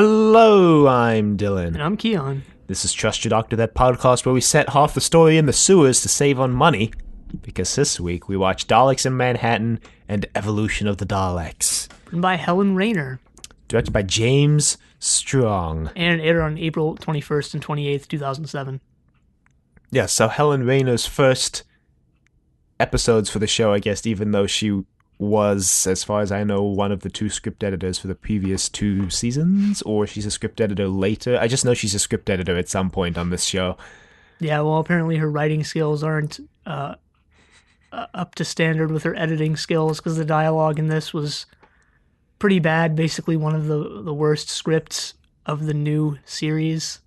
Hello, I'm Dylan. And I'm Keon. This is Trust Your Doctor, that podcast where we set half the story in the sewers to save on money. Because this week we watch Daleks in Manhattan and Evolution of the Daleks. Written by Helen Raynor. Directed by James Strong. And it aired on April 21st and 28th, 2007. Yeah, so Helen Raynor's first episodes for the show, I guess, even though she was, as far as I know, one of the two script editors for the previous two seasons, or she's a script editor later. I just know she's a script editor at some point on this show. Yeah, well, apparently her writing skills aren't up to standard with her editing skills, because the dialogue in this was pretty bad. Basically one of the worst scripts of the new series.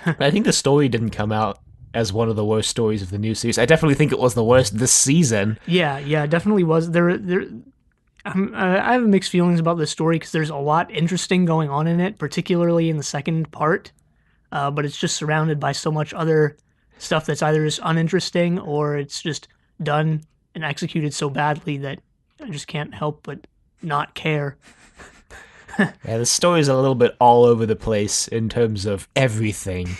I think the story didn't come out as one of the worst stories of the new series. I definitely think it was the worst this season. Yeah, it definitely was. I have mixed feelings about this story because there's a lot interesting going on in it, particularly in the second part. But it's just surrounded by so much other stuff that's either just uninteresting or it's just done and executed so badly that I just can't help but not care. Yeah, the story's a little bit all over the place in terms of everything.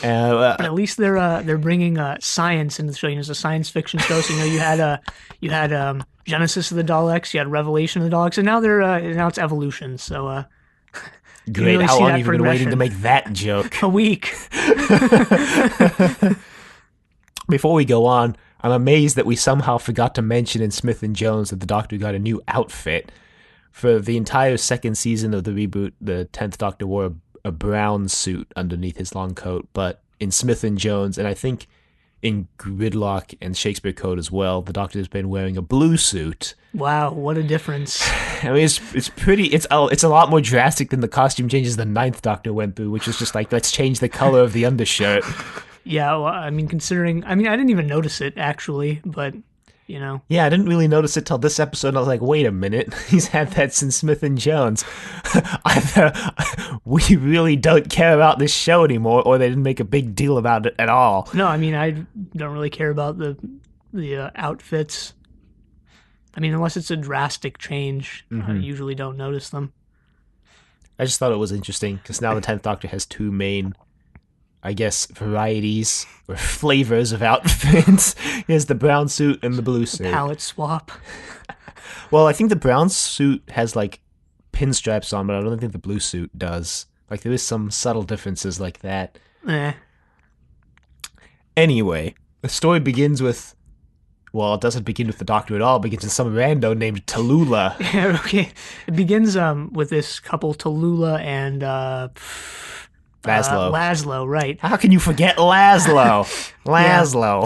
But at least they're bringing science into the show. You know, it's a science fiction show, so you had Genesis of the Daleks, you had Revelation of the Daleks, and now now it's Evolution. So great. Really How long have you been waiting to make that joke? A week. Before we go on, I'm amazed that we somehow forgot to mention in Smith and Jones that the Doctor got a new outfit. For the entire second season of the reboot, the 10th Doctor wore a brown suit underneath his long coat, but in Smith and Jones, and I think in Gridlock and Shakespeare Code as well, the Doctor has been wearing a blue suit. Wow, what a difference! I mean, it's a lot more drastic than the costume changes the 9th Doctor went through, which was just like, let's change the color of the undershirt. Yeah, well, I mean, I didn't even notice it actually, but you know. Yeah, I didn't really notice it till this episode, and I was like, wait a minute, he's had that since Smith and Jones. Either we really don't care about this show anymore, or they didn't make a big deal about it at all. No, I mean, I don't really care about the outfits. I mean, unless it's a drastic change, I usually don't notice them. I just thought it was interesting, because now the 10th Doctor has two main, I guess, varieties or flavors of outfits. He has the brown suit and the blue suit. Palette swap. Well, I think the brown suit has, like, pinstripes on, but I don't think the blue suit does. Like, there is some subtle differences like that. Anyway, the story begins with... Well, it doesn't begin with the Doctor at all. It begins with some rando named Tallulah. Yeah, okay. It begins with this couple, Tallulah and... Laszlo, right. How can you forget Laszlo? Laszlo.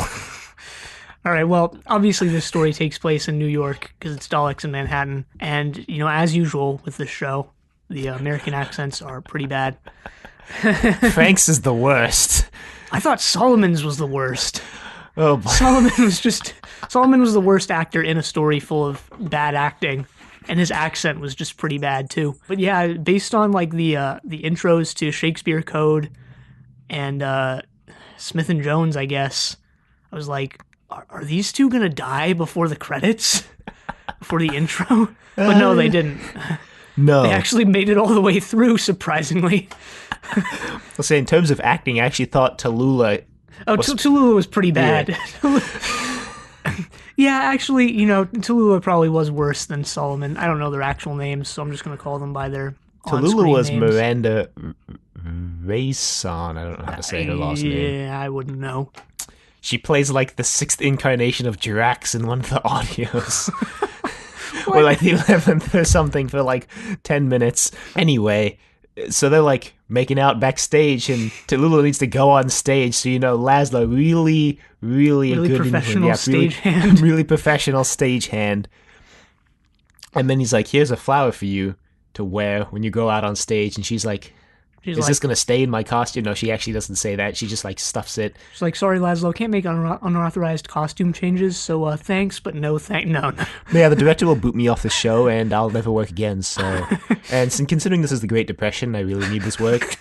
All right, well, obviously this story takes place in New York because it's Daleks in Manhattan. And, you know, as usual with this show, the American accents are pretty bad. Frank's is the worst. I thought Solomon's was the worst. Oh, boy. Solomon was the worst actor in a story full of bad acting. And his accent was just pretty bad too. But yeah, based on like the intros to Shakespeare Code and Smith and Jones, I guess, I was like, are these two gonna die before the credits? Before the intro? But no, they didn't. No. They actually made it all the way through, surprisingly. I'll say, in terms of acting, I actually thought Tallulah... Tallulah was pretty bad. Yeah. Yeah, actually, you know, Tallulah probably was worse than Solomon. I don't know their actual names, so I'm just going to call them by their Tallulah was names. Miranda Rayson. I don't know how to say her last name. Yeah, I wouldn't know. She plays like the 6th incarnation of Drax in one of the audios. Or like the 11th or something for like 10 minutes. Anyway, so they're like making out backstage, and Tallulah needs to go on stage. So, you know, Laszlo, really a good professional stagehand. Really professional stagehand. And then he's like, here's a flower for you to wear when you go out on stage. And she's like, is this going to stay in my costume? No, she actually doesn't say that. She just like stuffs it. She's like, sorry, Laszlo, can't make unauthorized costume changes. So thanks, but no. Yeah, the director will boot me off the show and I'll never work again. So, and considering this is the Great Depression, I really need this work.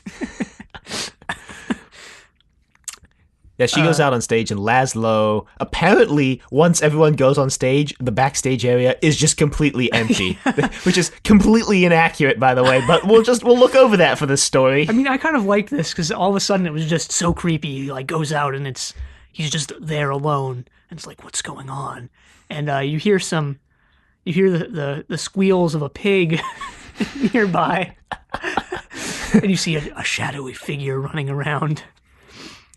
Yeah, she goes out on stage, and Laszlo, apparently, once everyone goes on stage, the backstage area is just completely empty, which is completely inaccurate, by the way, but we'll look over that for this story. I mean, I kind of like this because all of a sudden it was just so creepy. He like goes out and he's just there alone, and it's like, what's going on? And you hear the squeals of a pig nearby, and you see a shadowy figure running around.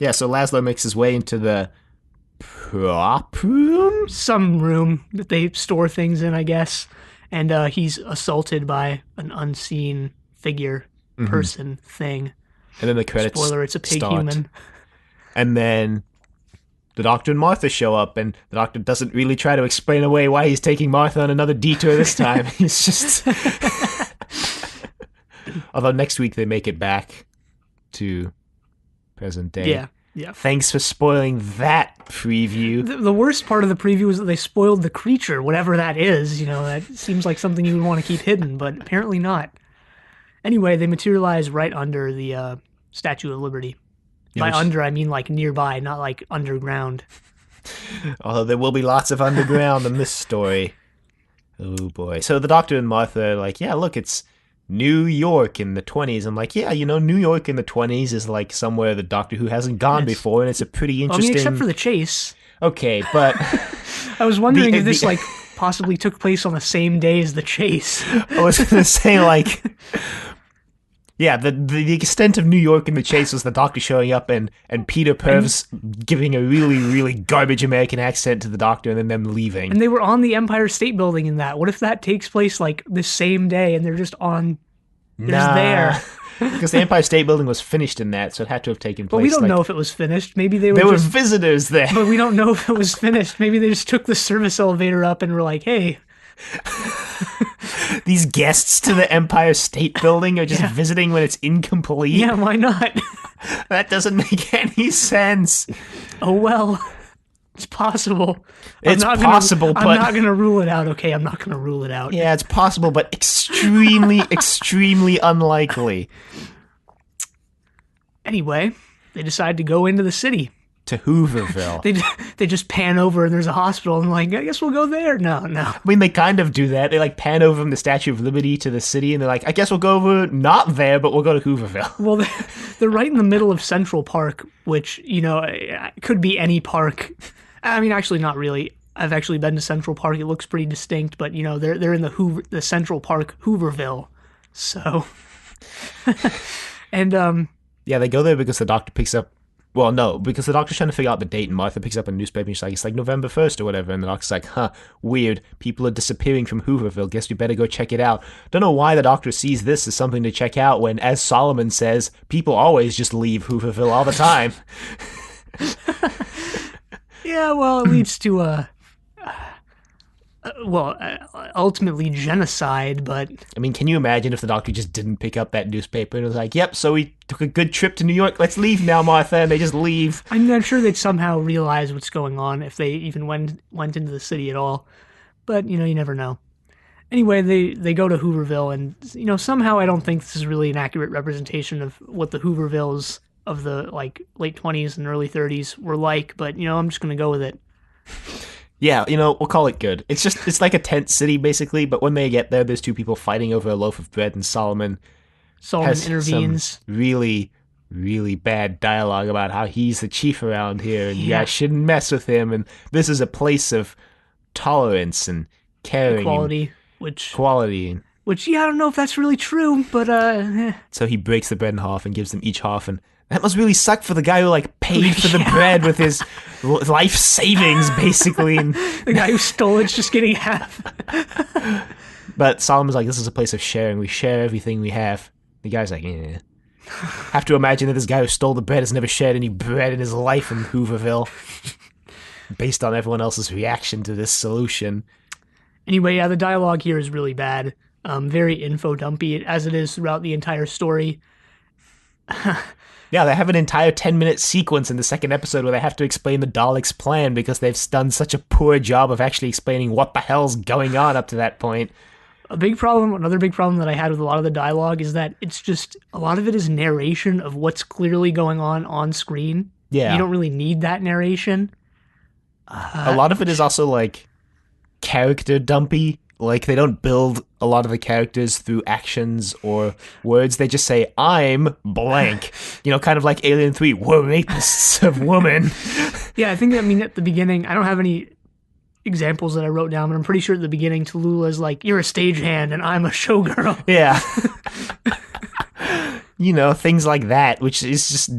Yeah, so Laszlo makes his way into the prop room? Some room that they store things in, I guess. And he's assaulted by an unseen figure, person, thing. And then the credits Spoiler, it's a pig start. human. And then the Doctor and Martha show up, and the Doctor doesn't really try to explain away why he's taking Martha on another detour this time. He's just... Although next week they make it back to... present day. Yeah. Thanks for spoiling that preview. The worst part of the preview is that they spoiled the creature, whatever that is. You know, that seems like something you would want to keep hidden, but apparently not. Anyway, they materialize right under the Statue of Liberty. By under, I mean like nearby, not like underground. Although there will be lots of underground in this story. Oh boy. So the Doctor and Martha are like, yeah, look, it's New York in the 20s. I'm like, yeah, you know, New York in the 20s is like somewhere the Doctor Who hasn't gone before, and it's a pretty interesting... I mean, except for the chase. Okay, but... I was wondering if this, like, possibly took place on the same day as the chase. I was going to say, like... Yeah, the extent of New York in the chase was the Doctor showing up and Peter Purves giving a really, really garbage American accent to the Doctor and then them leaving. And they were on the Empire State Building in that. What if that takes place, like, the same day and they're just on... They're just there. Because the Empire State Building was finished in that, so it had to have taken place. But we don't know if it was finished. Maybe they were There were visitors there. But we don't know if it was finished. Maybe they just took the service elevator up and were like, hey... These guests to the Empire State Building are just visiting when it's incomplete. Yeah, why not? That doesn't make any sense. Oh, well, it's possible. But... I'm not going to rule it out, okay? I'm not going to rule it out. Yeah, it's possible, but extremely, extremely unlikely. Anyway, they decide to go into the city. To Hooverville. They just pan over and there's a hospital and like, I guess we'll go there. No. I mean, they kind of do that. They like pan over from the Statue of Liberty to the city and they're like, I guess we'll go over not there, but we'll go to Hooverville. Well, they're right in the middle of Central Park, which, you know, could be any park. I mean, actually not really. I've actually been to Central Park. It looks pretty distinct, but you know, they're in the Central Park Hooverville. So, and yeah, they go there because the Doctor picks up. Well, no, because the Doctor's trying to figure out the date, and Martha picks up a newspaper, and she's like, it's like November 1st or whatever, and the Doctor's like, huh, weird, people are disappearing from Hooverville, guess we better go check it out. Don't know why the Doctor sees this as something to check out when, as Solomon says, people always just leave Hooverville all the time. Yeah, well, it leads to ultimately genocide, but... I mean, can you imagine if the Doctor just didn't pick up that newspaper and was like, yep, so we took a good trip to New York, let's leave now, Martha, and they just leave. I'm sure they'd somehow realize what's going on if they even went into the city at all, but, you know, you never know. Anyway, they go to Hooverville, and, you know, somehow I don't think this is really an accurate representation of what the Hoovervilles of the, like, late 20s and early 30s were like, but, you know, I'm just going to go with it. Yeah, you know, we'll call it good. It's like a tent city, basically, but when they get there, there's two people fighting over a loaf of bread, and Solomon intervenes. Some really, really bad dialogue about how he's the chief around here, and you guys shouldn't mess with him, and this is a place of tolerance and caring. Equality. Which, yeah, I don't know if that's really true, but, So he breaks the bread in half and gives them each half, and that must really suck for the guy who, like, paid for the bread with his life savings, basically. And the guy who stole it's just getting half. But Solomon's like, this is a place of sharing. We share everything we have. The guy's like, yeah. Have to imagine that this guy who stole the bread has never shared any bread in his life in Hooverville. Based on everyone else's reaction to this solution. Anyway, yeah, the dialogue here is really bad. Very info-dumpy, as it is throughout the entire story. Yeah, they have an entire 10-minute sequence in the second episode where they have to explain the Daleks' plan because they've done such a poor job of actually explaining what the hell's going on up to that point. Another big problem that I had with a lot of the dialogue is that it's just, a lot of it is narration of what's clearly going on screen. You Yeah. don't really need that narration. A lot of it is also like character dumpy. Like they don't build a lot of the characters through actions or words. They just say, I'm blank. Kind of like Alien 3, we're rapists of women. Yeah, I think, at the beginning, I don't have any examples that I wrote down, but I'm pretty sure at the beginning, Tallulah's like, you're a stagehand and I'm a showgirl. Yeah. Things like that, which is just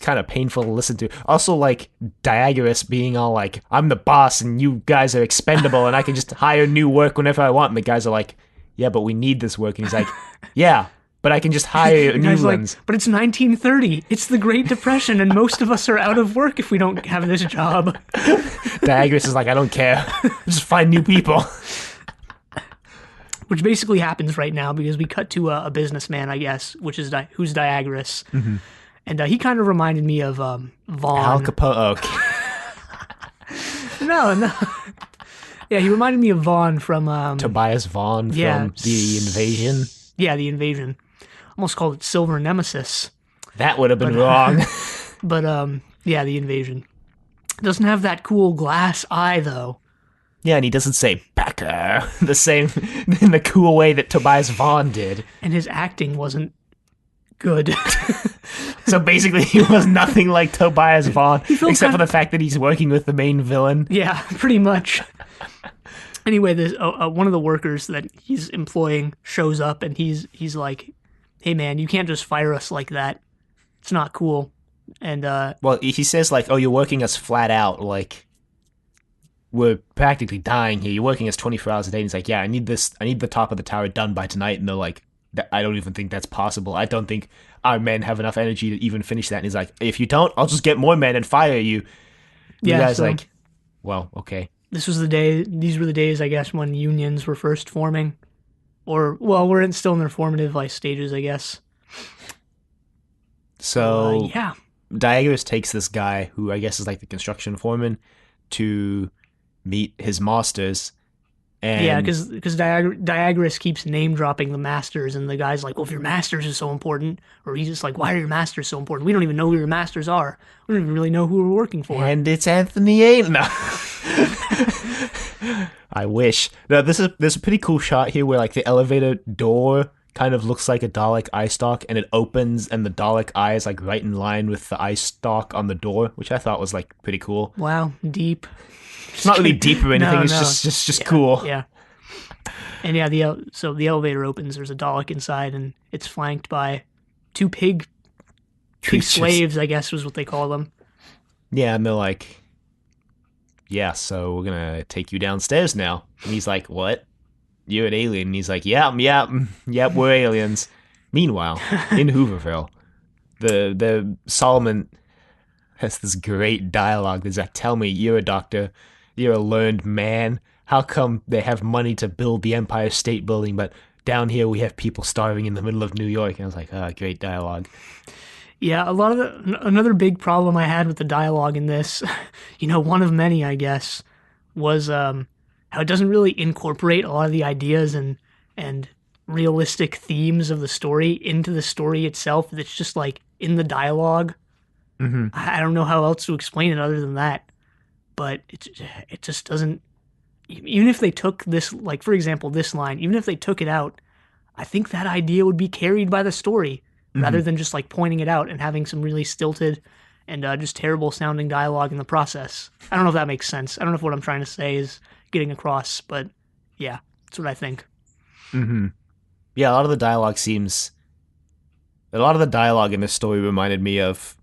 kind of painful to listen to. Also, like, Diagoras being all like, I'm the boss and you guys are expendable and I can just hire new work whenever I want. And the guys are like, yeah, but we need this work. And he's like, yeah, but I can just hire new ones. But it's 1930. It's the Great Depression and most of us are out of work if we don't have this job. Diagoras is like, I don't care. Just find new people. Which basically happens right now because we cut to a businessman, I guess, who's Diagoras. Mm-hmm. And he kind of reminded me of Vaughn. Al Capone. Okay. No. Yeah, he reminded me of Vaughn from... Tobias Vaughn from The Invasion. Yeah, The Invasion. Almost called it Silver Nemesis. That would have been wrong. But, The Invasion. Doesn't have that cool glass eye, though. Yeah, and he doesn't say Becker the same in the cool way that Tobias Vaughn did. And his acting wasn't good. So basically, he was nothing like Tobias Vaughn, except for the fact that he's working with the main villain. Yeah, pretty much. Anyway, there's one of the workers that he's employing shows up, and he's like, "Hey, man, you can't just fire us like that. It's not cool." And well, he says like, "Oh, you're working us flat out, like." We're practically dying here. You're working us 24 hours a day. And he's like, yeah, I need the top of the tower done by tonight. And they're like, I don't even think that's possible. I don't think our men have enough energy to even finish that. And he's like, if you don't, I'll just get more men and fire you. The guy's like, well, okay. These were the days, I guess, when unions were first forming. We're still in their formative stages, I guess. So, yeah. Diagoras takes this guy, who I guess is like the construction foreman, to meet his masters. And yeah, because Diagoras keeps name dropping the masters, and the guy's like, well, if your masters is so important, or he's just like, why are your masters so important? We don't even know who your masters are. We don't even really know who we're working for. And it's Anthony Ain't. No. I wish. No, there's a pretty cool shot here where like the elevator door kind of looks like a Dalek eye stalk, and it opens, and the Dalek eye is like right in line with the eye stalk on the door, which I thought was like pretty cool. Wow, deep. It's not really deep or anything. It's just cool. Yeah. And yeah, so the elevator opens. There's a Dalek inside, and it's flanked by two pig slaves, I guess was what they call them. Yeah, and they're like, yeah, so we're gonna take you downstairs now. And he's like, what? You're an alien. And he's like, yeah, we're aliens. Meanwhile, in Hooverville, the Solomon has this great dialogue. There's like, tell me, you're a doctor. You're a learned man. How come they have money to build the Empire State Building, but down here we have people starving in the middle of New York? And I was like, great dialogue. Yeah, another big problem I had with the dialogue in this, one of many, I guess, was how it doesn't really incorporate a lot of the ideas and realistic themes of the story into the story itself. It's just like in the dialogue. Mm-hmm. I don't know how else to explain it other than that. But it just doesn't. Even if they took this, like for example, this line, even if they took it out, I think that idea would be carried by the story rather than just like pointing it out and having some really stilted and just terrible sounding dialogue in the process. I don't know if that makes sense. I don't know if what I'm trying to say is getting across, but yeah, that's what I think. Mm-hmm. Yeah, a lot of the dialogue in this story reminded me of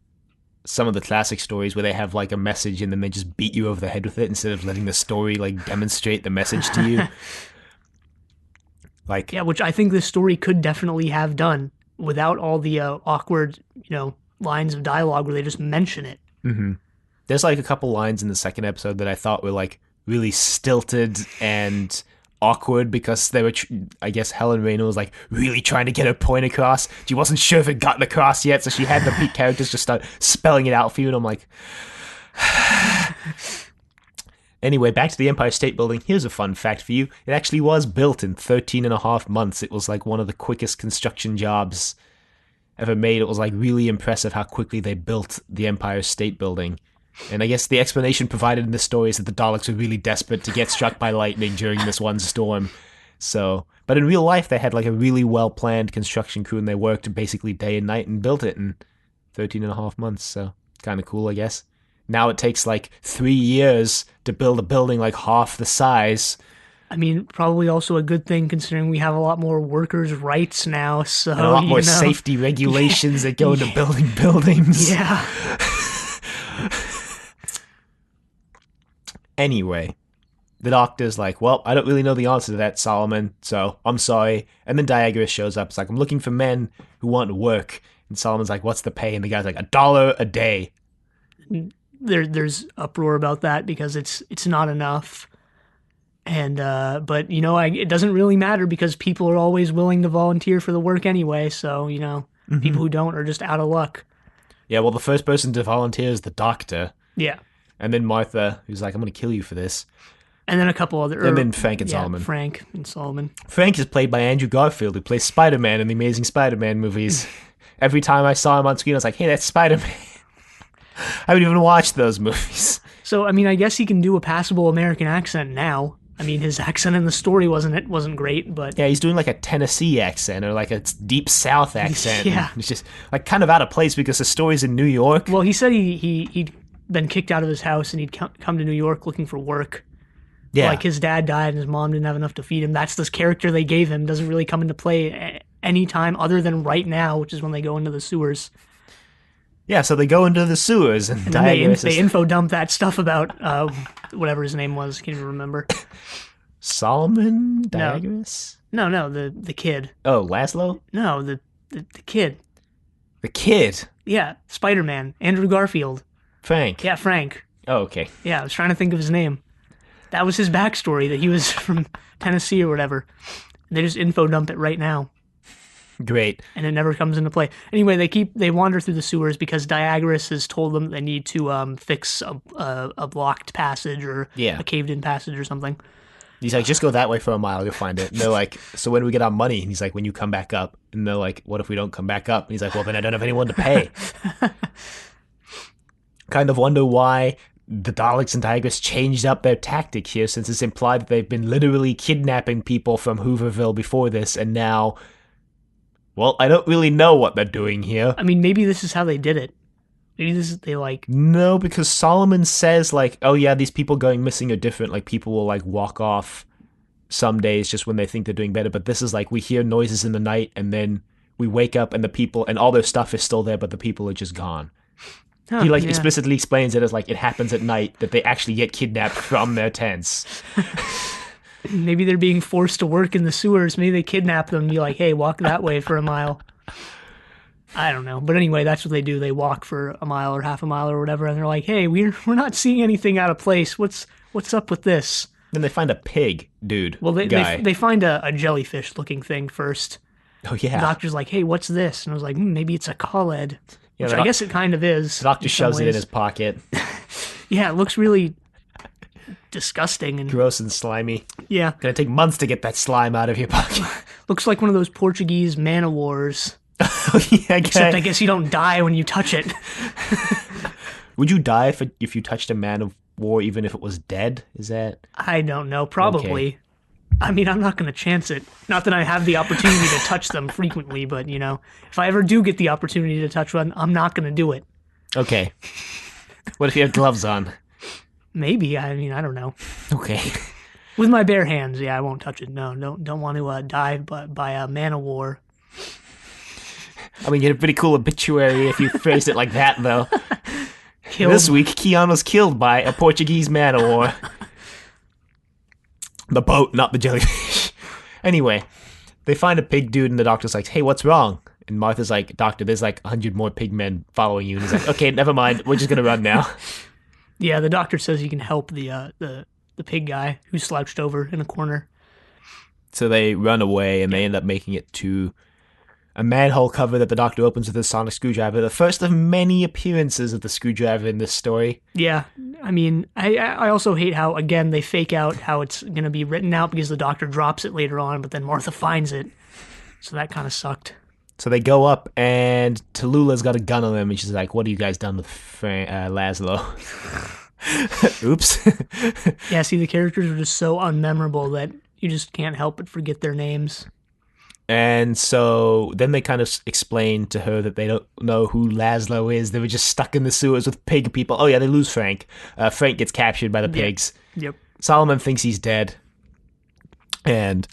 some of the classic stories where they have like a message and then they just beat you over the head with it instead of letting the story like demonstrate the message to you. Like, yeah, which I think this story could definitely have done without all the awkward, lines of dialogue where they just mention it. Mm-hmm. There's like a couple lines in the second episode that I thought were like really stilted and awkward because they were, I guess Helen Raynor was like really trying to get her point across. She wasn't sure if it gotten across yet, so she had the characters just start spelling it out for you, and I'm like... Anyway, back to the Empire State Building. Here's a fun fact for you. It actually was built in 13 and a half months. It was like one of the quickest construction jobs ever made. It was like really impressive how quickly they built the Empire State Building. And I guess the explanation provided in this story is that the Daleks were really desperate to get struck by lightning during this one storm. So, but in real life, they had like a really well-planned construction crew, and they worked basically day and night and built it in 13 and a half months. So, kind of cool, I guess. Now it takes like 3 years to build a building like half the size. I mean, probably also a good thing considering we have a lot more workers' rights now, so, And a lot more safety regulations that go into building buildings. Yeah. Anyway, the Doctor's like, well, I don't really know the answer to that, Solomon, so I'm sorry. And then Diagoras shows up. It's like, I'm looking for men who want to work. And Solomon's like, what's the pay? And the guy's like, $1 a day. There's uproar about that because it's not enough. And but you know, it doesn't really matter because people are always willing to volunteer for the work anyway. So you know, people who don't are just out of luck. Yeah, well, the first person to volunteer is the Doctor. Yeah. And then Martha, who's like, I'm going to kill you for this. And then a couple other... And then Frank and Solomon. Frank and Solomon. Frank is played by Andrew Garfield, who plays Spider-Man in the Amazing Spider-Man movies. Every time I saw him on screen, I was like, hey, that's Spider-Man. I haven't even watched those movies. So, I mean, I guess he can do a passable American accent now. I mean, his accent in the story wasn't great, but... Yeah, he's doing like a Tennessee accent or like a deep South accent. Yeah. It's just like kind of out of place because the story's in New York. Well, he said he'd been kicked out of his house and he'd come to New York looking for work. Yeah. Like his dad died and his mom didn't have enough to feed him. That's this character they gave him. Doesn't really come into play any time other than right now, which is when they go into the sewers. Yeah, so they go into the sewers and they info dump that stuff about whatever his name was. Can't even remember. Solomon? Diagoras? No, the kid. Oh, Laszlo? No, the kid. The kid? Yeah, Spider-Man. Andrew Garfield. Frank? Yeah, Frank. Oh, okay. Yeah, I was trying to think of his name. That was his backstory, that he was from Tennessee or whatever. They just info dump it right now. Great. And it never comes into play. Anyway, they wander through the sewers because Diagoras has told them they need to fix a blocked passage or a caved-in passage or something. He's like, just go that way for a mile, you'll find it. And they're like, so when do we get our money? And he's like, when you come back up. And they're like, what if we don't come back up? And he's like, well, then I don't have anyone to pay. Kind of wonder why the Daleks and Diagoras changed up their tactic here, since it's implied that they've been literally kidnapping people from Hooverville before this, and now, well, I don't really know what they're doing here. I mean, maybe this is how they did it. Maybe this is, No, because Solomon says, like, oh yeah, these people going missing are different. Like, people will, like, walk off some days just when they think they're doing better. But this is, like, we hear noises in the night, and then we wake up, and the people, and all their stuff is still there, but the people are just gone. He explicitly explains it as like it happens at night that they actually get kidnapped from their tents. Maybe they're being forced to work in the sewers. Maybe they kidnap them and be like, hey, walk that way for a mile. I don't know. But anyway, that's what they do. They walk for a mile or half a mile or whatever, and they're like, hey, we're not seeing anything out of place. What's up with this? Then they find a pig, dude. Well, they find a jellyfish-looking thing first. Oh, yeah. The doctor's like, hey, what's this? And I was like, maybe it's a callhead. Yeah, which I guess it kind of is. The doctor shoves it in his pocket. Yeah, it looks really disgusting and gross and slimy. Yeah. Gonna take months to get that slime out of your pocket. Looks like one of those Portuguese man-o'-wars. Oh, yeah, except I guess you don't die when you touch it. Would you die if you touched a man-of-war even if it was dead? Is that... I don't know. Probably. Okay. I mean, I'm not going to chance it. Not that I have the opportunity to touch them frequently, but, you know, if I ever do get the opportunity to touch one, I'm not going to do it. Okay. What if you have gloves on? Maybe. I mean, I don't know. Okay. With my bare hands, yeah, I won't touch it. No, don't want to die by a man-o'-war. I mean, you had a pretty cool obituary if you phrased it like that, though. This week, Keanu's killed by a Portuguese man-o'-war. The boat, not the jellyfish. Anyway, they find a pig dude, and the doctor's like, hey, what's wrong? And Martha's like, doctor, there's like 100 more pig men following you. And he's like, okay, never mind. We're just going to run now. Yeah, the doctor says he can help the pig guy who's slouched over in a corner. So they run away, and they end up making it to a manhole cover that the doctor opens with a sonic screwdriver. The first of many appearances of the screwdriver in this story. Yeah, I mean, I also hate how, again, they fake out how it's going to be written out because the doctor drops it later on, but then Martha finds it. So that kind of sucked. So they go up, and Tallulah's got a gun on them, and she's like, "What have you guys done with Laszlo?" Oops. Yeah, see, the characters are just so unmemorable that you just can't help but forget their names. And so then they kind of explain to her that they don't know who Laszlo is. They were just stuck in the sewers with pig people. Oh, yeah, they lose Frank. Frank gets captured by the pigs. Yep. Solomon thinks he's dead. And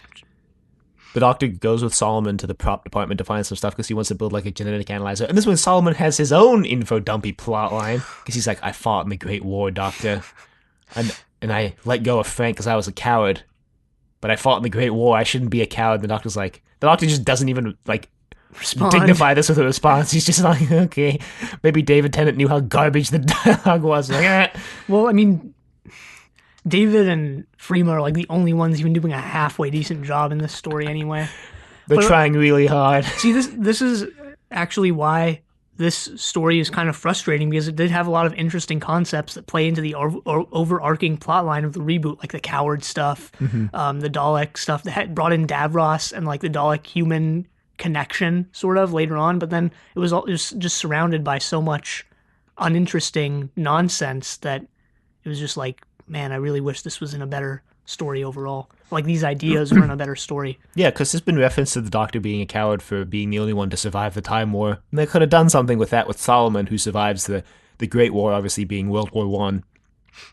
the doctor goes with Solomon to the prop department to find some stuff because he wants to build like a genetic analyzer. And this is when Solomon has his own info dumpy plot line because he's like, "I fought in the Great War, Doctor. And I let go of Frank because I was a coward. But I fought in the Great War. I shouldn't be a coward." The doctor just doesn't even like Respond. dignify this with a response. He's just like, "Okay, maybe David Tennant knew how garbage the dialogue was." Like, eh. Well, I mean, David and Freema are like the only ones even doing a halfway decent job in this story anyway. They're trying really hard. See, this is actually why this story is kind of frustrating, because it did have a lot of interesting concepts that play into the overarching plot line of the reboot, like the coward stuff, the Dalek stuff that had brought in Davros and like the Dalek human connection sort of later on. But then it was just surrounded by so much uninteresting nonsense that it was just like, man, I really wish this was in a better story overall. Like these ideas were in a better story. Yeah, because there's been reference to the Doctor being a coward for being the only one to survive the Time War. And they could have done something with that with Solomon, who survives the Great War, obviously being World War One.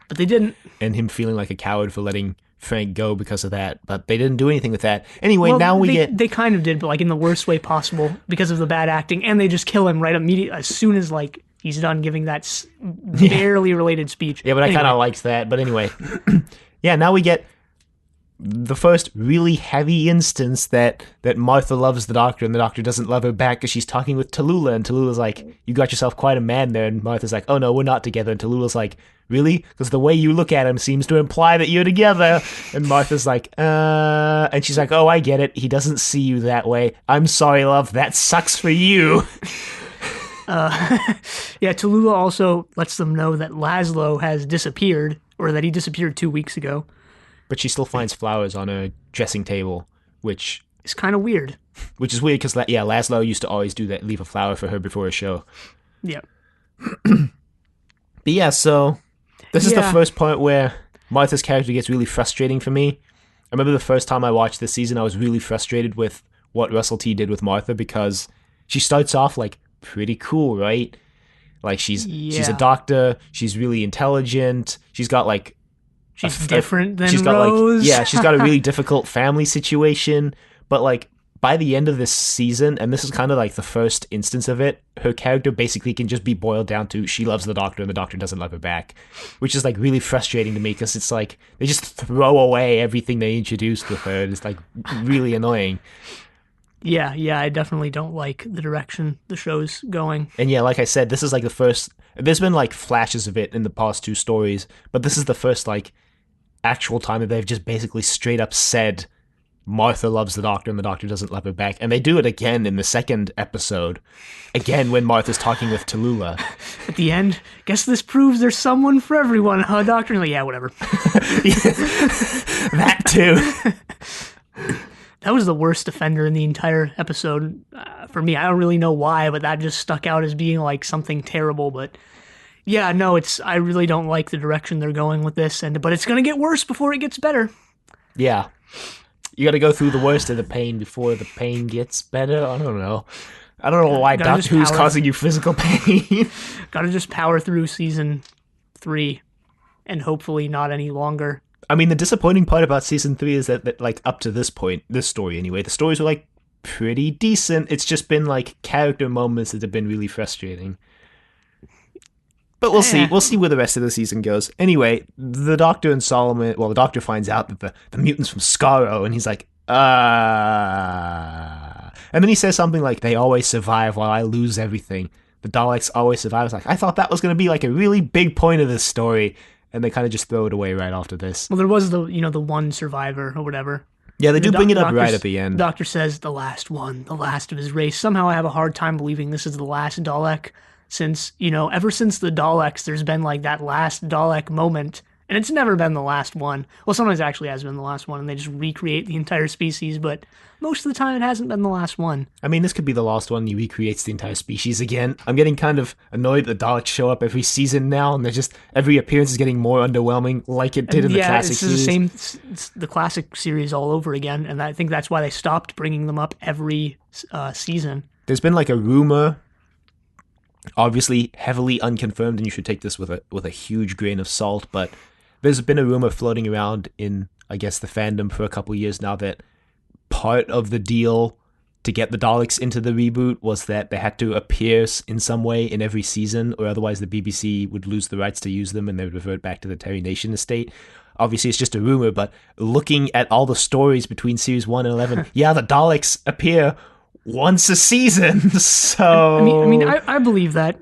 But they didn't. And him feeling like a coward for letting Frank go because of that. But they didn't do anything with that. Anyway, Well, now they kind of did, but like in the worst way possible because of the bad acting. And they just kill him right immediately as soon as like he's done giving that barely related speech. Yeah, but I kind of liked that. But anyway, yeah, now we get the first really heavy instance that Martha loves the Doctor and the Doctor doesn't love her back because she's talking with Tallulah, and Tallulah's like, "You got yourself quite a man there," and Martha's like, "Oh no, we're not together," and Tallulah's like, "Really? Because the way you look at him seems to imply that you're together," and Martha's like, and she's like, "Oh, I get it, he doesn't see you that way. I'm sorry, love, that sucks for you." Yeah, Tallulah also lets them know that Laszlo has disappeared, or that he disappeared 2 weeks ago. But she still finds flowers on her dressing table, which It's kind of weird. is weird because, yeah, Laszlo used to always do that, leave a flower for her before a show. Yeah. But yeah, so this is the first point where Martha's character gets really frustrating for me. I remember the first time I watched this season, I was really frustrated with what Russell T did with Martha because she starts off like pretty cool, right? Like she's a doctor, she's really intelligent, she's got like she's different than she's got Rose. Like she's got a really difficult family situation, but like by the end of this season, and this is kind of like the first instance of it, her character basically can just be boiled down to she loves the Doctor and the Doctor doesn't love her back, which is like really frustrating to me because it's like they just throw away everything they introduced with her. It's like really annoying. Yeah, I definitely don't like the direction the show's going. And yeah, like I said, this is like the first. There's been like flashes of it in the past two stories, but this is the first like actual time that they've just basically straight up said Martha loves the Doctor and the Doctor doesn't love her back. And they do it again in the second episode, again when Martha's talking with Tallulah. At the end, guess this proves there's someone for everyone, huh, Doctor? And like, yeah, whatever. That too. That was the worst offender in the entire episode for me. I don't really know why, but that just stuck out as being like something terrible. But yeah, no, I really don't like the direction they're going with this, but it's gonna get worse before it gets better. Yeah, you got to go through the worst of the pain before the pain gets better. I don't know why Doctor Who's causing you physical pain. Gotta just power through season 3, and hopefully not any longer. I mean, the disappointing part about season 3 is that like up to this point, this story anyway, the stories were like pretty decent. It's just been like character moments that have been really frustrating. But we'll see. We'll see where the rest of the season goes. Anyway, the Doctor and Solomon, well, the Doctor finds out that the mutant's from Skaro, and he's like, And then he says something like, "They always survive while I lose everything. The Daleks always survive." I was like, I thought that was going to be like a really big point of this story. And they kind of just throw it away right after this. Well, there was the one survivor or whatever. Yeah, they do bring it up right at the end. The Doctor says the last one, the last of his race. Somehow I have a hard time believing this is the last Dalek since, ever since the Daleks, there's been like that last Dalek moment And it's never been the last one. Well, sometimes it actually has been the last one, and they just recreate the entire species, but most of the time it hasn't been the last one. I mean, this could be the last one. He recreates the entire species again. I'm getting kind of annoyed that Daleks show up every season now, and they're just every appearance is getting more underwhelming, like it did in the classic series. Yeah, it's the classic series all over again, and I think that's why they stopped bringing them up every season. There's been like a rumor, obviously heavily unconfirmed, and you should take this with a huge grain of salt, but there's been a rumor floating around in, I guess, the fandom for a couple years now that part of the deal to get the Daleks into the reboot was that they had to appear in some way in every season, or otherwise the BBC would lose the rights to use them and they would revert back to the Terry Nation estate. Obviously, it's just a rumor, but looking at all the stories between Series 1 and 11, yeah, the Daleks appear once a season, so... I believe that,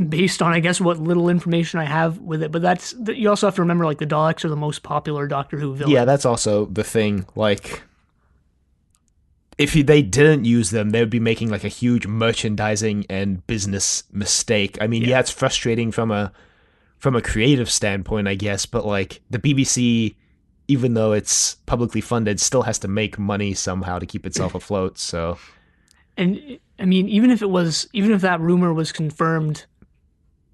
based on, I guess, what little information I have with it, but you also have to remember, like, the Daleks are the most popular Doctor Who villain. Yeah, that's also the thing, like... If they didn't use them, they would be making like a huge merchandising and business mistake. I mean, yeah, it's frustrating from a creative standpoint, I guess, but like the BBC, even though it's publicly funded, still has to make money somehow to keep itself afloat. So, and I mean, even if that rumor was confirmed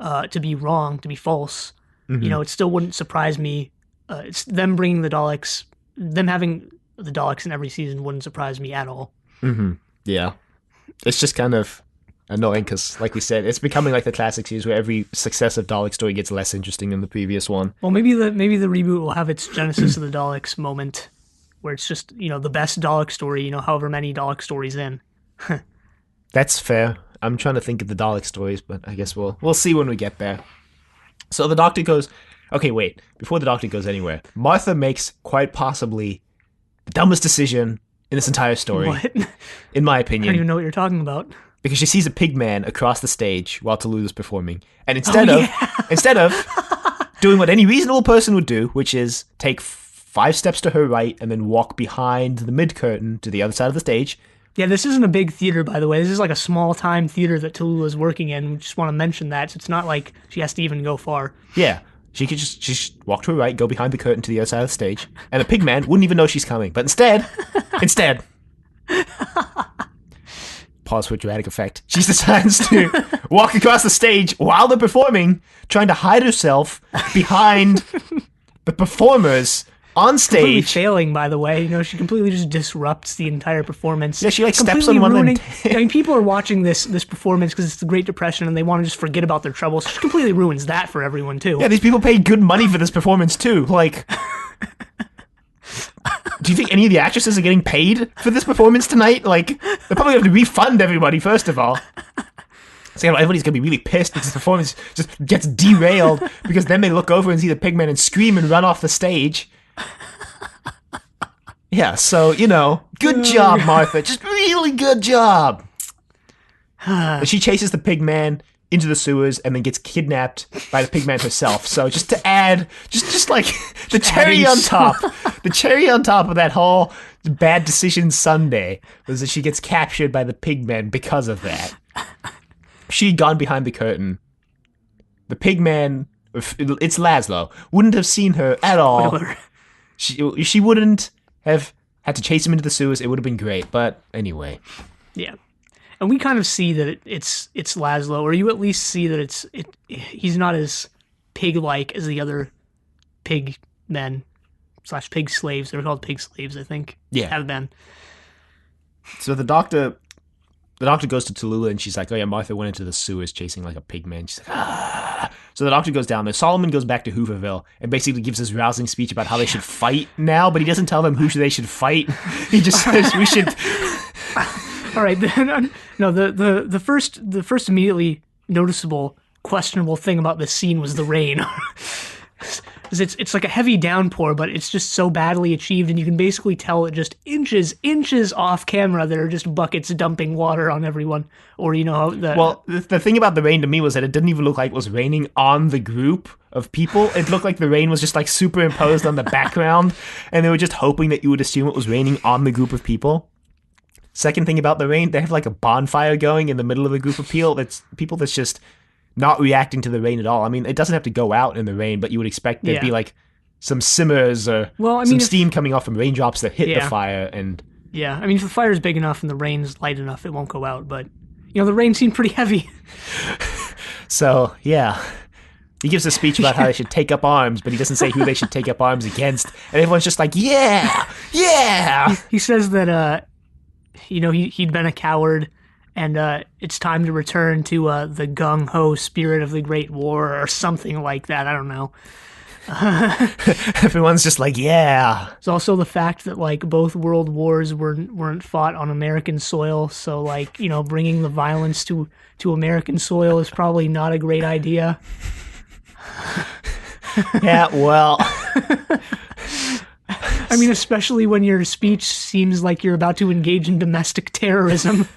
to be wrong, to be false, it still wouldn't surprise me. It's them bringing the Daleks, them having the Daleks in every season wouldn't surprise me at all. Yeah. It's just kind of annoying because, like we said, it's becoming like the classic series where every successive Dalek story gets less interesting than the previous one. Well, maybe the reboot will have its Genesis of the Daleks moment where it's just, the best Dalek story, however many Dalek stories in. That's fair. I'm trying to think of the Dalek stories, but I guess we'll see when we get there. So the Doctor goes... Okay, wait. Before the Doctor goes anywhere, Martha makes quite possibly the dumbest decision in this entire story. What? In my opinion. I don't even know what you're talking about. Because she sees a pig man across the stage while Tallulah is performing. And instead of doing what any reasonable person would do, which is take 5 steps to her right and then walk behind the mid-curtain to the other side of the stage. Yeah, this isn't a big theater, by the way. This is like a small-time theater that Tallulah is working in. We just want to mention that. So it's not like she has to even go far. Yeah. She could just walk to her right, go behind the curtain to the other side of the stage, and the pig man wouldn't even know she's coming. But instead, pause for dramatic effect, she decides to walk across the stage while they're performing, trying to hide herself behind the performers on stage. Completely failing, by the way. She completely just disrupts the entire performance. Yeah, she like steps on one of them. I mean, people are watching this performance because it's the Great Depression and they want to just forget about their troubles. She completely ruins that for everyone, too. Yeah, these people paid good money for this performance, too. Like, do you think any of the actresses are getting paid for this performance tonight? Like, they're probably going to refund everybody, first of all. So everybody's going to be really pissed if this performance just gets derailed because then they look over and see the pigman and scream and run off the stage. Yeah, so, good job, Martha. Just really good job. But she chases the pig man into the sewers and then gets kidnapped by the pig man herself. So just to add, just like the cherry on top, the cherry on top of that whole bad decision Sunday was that she gets captured by the pig man because of that. She'd gone behind the curtain. The pig man, it's Laszlo, wouldn't have seen her at all. Spoiler. She wouldn't have had to chase him into the sewers. It would have been great, but anyway. Yeah, and we kind of see that it's Laszlo, or you at least see that he's not as pig-like as the other pig men / pig slaves. They're called pig slaves, I think. Yeah, have been. So the doctor goes to Tallulah and she's like, "Oh yeah, Martha went into the sewers chasing like a pig man." She's like, "Ah." So the doctor goes down there. Solomon goes back to Hooverville and basically gives this rousing speech about how they should fight now, but he doesn't tell them who they should fight. He just says we should. All right, no. The first immediately noticeable questionable thing about this scene was the rain. It's like a heavy downpour, but it's just so badly achieved, and you can basically tell it just inches off camera. There are just buckets dumping water on everyone, or Well, the thing about the rain to me was that it didn't even look like it was raining on the group of people. It looked like the rain was just like superimposed on the background, and they were just hoping that you would assume it was raining on the group of people. Second thing about the rain, they have like a bonfire going in the middle of a group of people that's just not reacting to the rain at all. I mean, it doesn't have to go out in the rain, but you would expect there'd be like some simmers or some steam coming off from raindrops that hit the fire. And yeah, I mean, if the fire's big enough and the rain's light enough, it won't go out. But the rain seemed pretty heavy. So yeah. He gives a speech about how they should take up arms, but he doesn't say who they should take up arms against. And everyone's just like, yeah, yeah. He says that, he'd been a coward, and it's time to return to the gung-ho spirit of the Great War, or something like that. I don't know. Everyone's just like, yeah. It's also the fact that, like, both world wars weren't fought on American soil, so, like, bringing the violence to American soil is probably not a great idea. Yeah, well. I mean, especially when your speech seems like you're about to engage in domestic terrorism.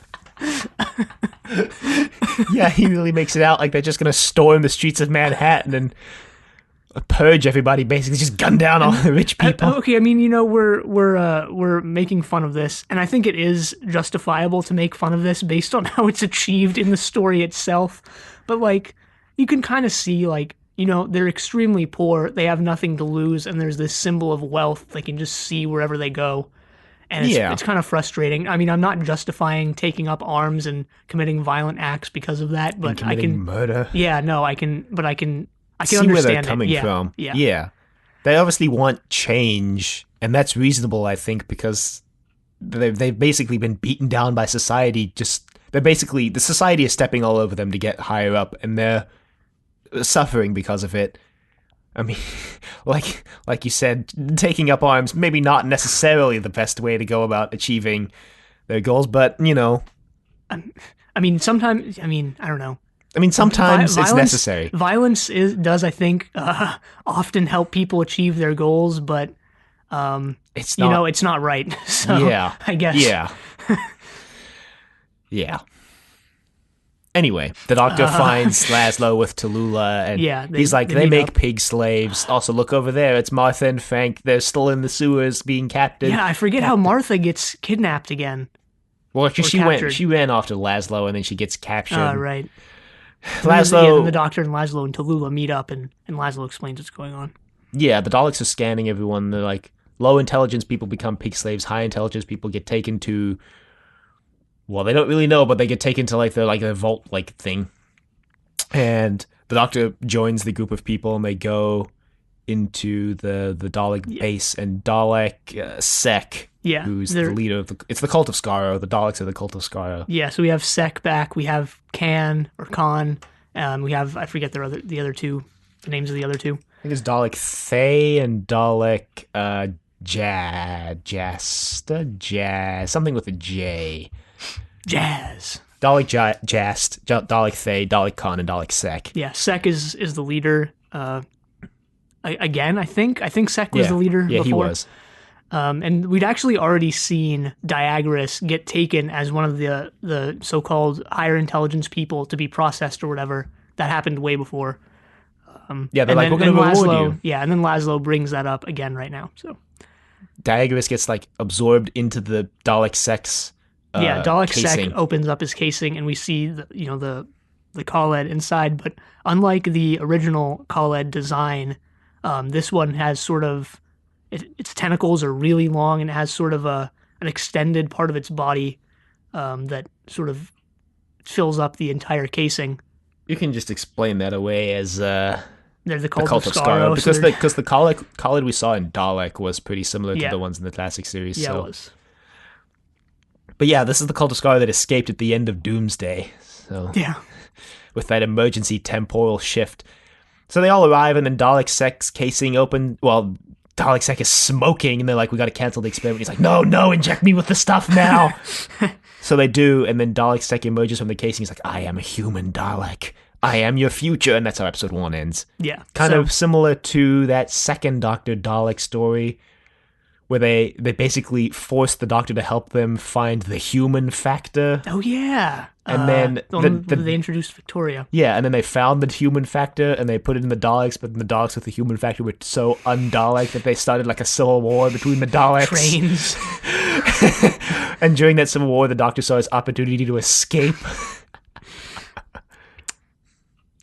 Yeah, he really makes it out like they're just going to storm the streets of Manhattan and purge everybody, basically just gun down all the rich people. Okay, I mean, we're making fun of this, and I think it is justifiable to make fun of this based on how it's achieved in the story itself. But, like, you can kind of see, like, they're extremely poor, they have nothing to lose, and there's this symbol of wealth they can just see wherever they go. And it's kind of frustrating. I mean, I'm not justifying taking up arms and committing violent acts because of that, but I can murder. Yeah, no, I can see understand where they're coming from. Yeah. They obviously want change, and that's reasonable, I think, because they've basically been beaten down by society. The society is stepping all over them to get higher up, and they're suffering because of it. I mean, like you said, taking up arms, maybe not necessarily the best way to go about achieving their goals, but, I mean, sometimes, I don't know. I mean, sometimes it's necessary. Violence does, I think, often help people achieve their goals, but, it's not right. So, yeah. I guess. Yeah. Yeah. Anyway, the Doctor finds Laszlo with Tallulah, and he's like, they make pig slaves. Also, look over there, it's Martha and Frank. They're still in the sewers being captured. Yeah, I forget how Martha gets kidnapped again. Well, she ran after Laszlo, and then she gets captured. Right. Laszlo... then the Doctor and Laszlo and Tallulah meet up, and Laszlo explains what's going on. Yeah, the Daleks are scanning everyone. They're like, low intelligence people become pig slaves, high intelligence people get taken to... Well, they don't really know, but they get taken to like a vault-like thing. And the Doctor joins the group of people, and they go into the Dalek base, and Dalek Sek, who's the leader of it's the Cult of Skaro. The Daleks are the Cult of Skaro. Yeah, so we have Sek back, we have Khan, we have, I forget the other two, the names of the other two. I think it's Dalek Thay and Dalek Jast, something with a J. Jazz. Dalek Jast, Dalek Thay, Dalek Khan, and Dalek Sek. Yeah, Sek is the leader. Again, I think Sek was the leader before. Yeah, he was. And we'd actually already seen Diagoras get taken as one of the so-called higher intelligence people to be processed or whatever. That happened way before. They're like, we're going to reward you. Yeah, and then Laszlo brings that up again right now. So Diagoras gets like absorbed into the Dalek Sek's Dalek casing. Sek opens up his casing, and we see the Khaled inside. But unlike the original Khaled design, this one has sort of its tentacles are really long, and it has sort of an extended part of its body that sort of fills up the entire casing. You can just explain that away as they're the Cult of Skaro, because the Khaled we saw in Dalek was pretty similar to the ones in the classic series. Yeah, it was. But yeah, this is the Cult of Skaro that escaped at the end of Doomsday. So yeah, with that emergency temporal shift. So they all arrive, and then Dalek Sek's casing open. Well, Dalek Sek is smoking, and they're like, we got to cancel the experiment. He's like, no, inject me with the stuff now. So they do, and then Dalek Sek emerges from the casing. He's like, I am a human Dalek. I am your future. And that's how episode 1 ends. Yeah. Kind of similar to that second Doctor Dalek story, where they basically force the Doctor to help them find the human factor. Oh, yeah. And then they introduced Victoria. Yeah, and then they found the human factor, and they put it in the Daleks, but the Daleks with the human factor were so un-Dalek that they started like a civil war between the Daleks. Trains. And during that civil war, the Doctor saw his opportunity to escape.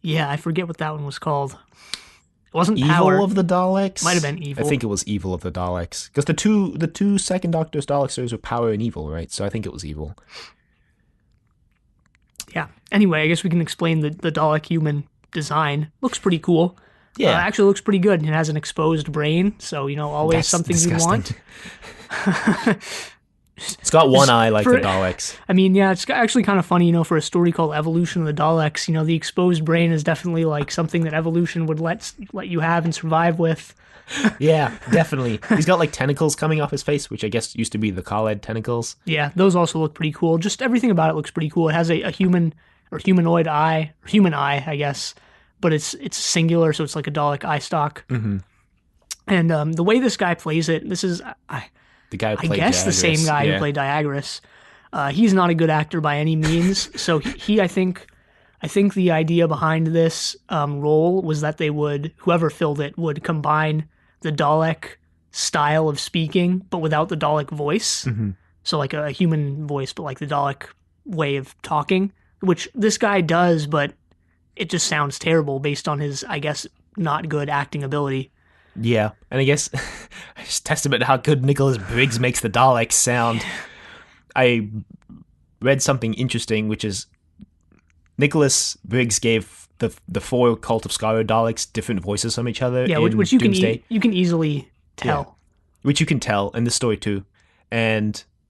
Yeah, I forget what that one was called. It wasn't Evil Power. of the Daleks? Might have been Evil. I think it was Evil of the Daleks. Because the two second Doctor's Dalek stories were Power and Evil, right? So I think it was Evil. Yeah. Anyway, I guess we can explain the Dalek human design. Looks pretty cool. Yeah. Actually looks pretty good. It has an exposed brain, so, always That's something disgusting. you want. It's got one eye like the Daleks. I mean, yeah, it's actually kind of funny, for a story called Evolution of the Daleks, the exposed brain is definitely like something that evolution would let you have and survive with. Yeah, definitely. He's got like tentacles coming off his face, which I guess used to be the Khaled tentacles. Yeah, those also look pretty cool. Just everything about it looks pretty cool. It has a human or humanoid eye, or human eye, I guess, but it's singular, so it's like a Dalek eye stalk. Mm-hmm. And the way this guy plays it, this is... The guy who I played guess the Diagras. same guy Yeah. who played Diagras. He's not a good actor by any means. So I think the idea behind this role was that whoever filled it would combine the Dalek style of speaking, but without the Dalek voice. Mm-hmm. So like a human voice, but like the Dalek way of talking, which this guy does, but it just sounds terrible based on his, I guess, not good acting ability. Yeah, and I guess it's testament to how good Nicholas Briggs makes the Daleks sound. I read something interesting, which is Nicholas Briggs gave the four Cult of Skaro Daleks different voices from each other. Yeah, in which you Doomsday, can easily tell. Yeah. Which you can tell in the story too,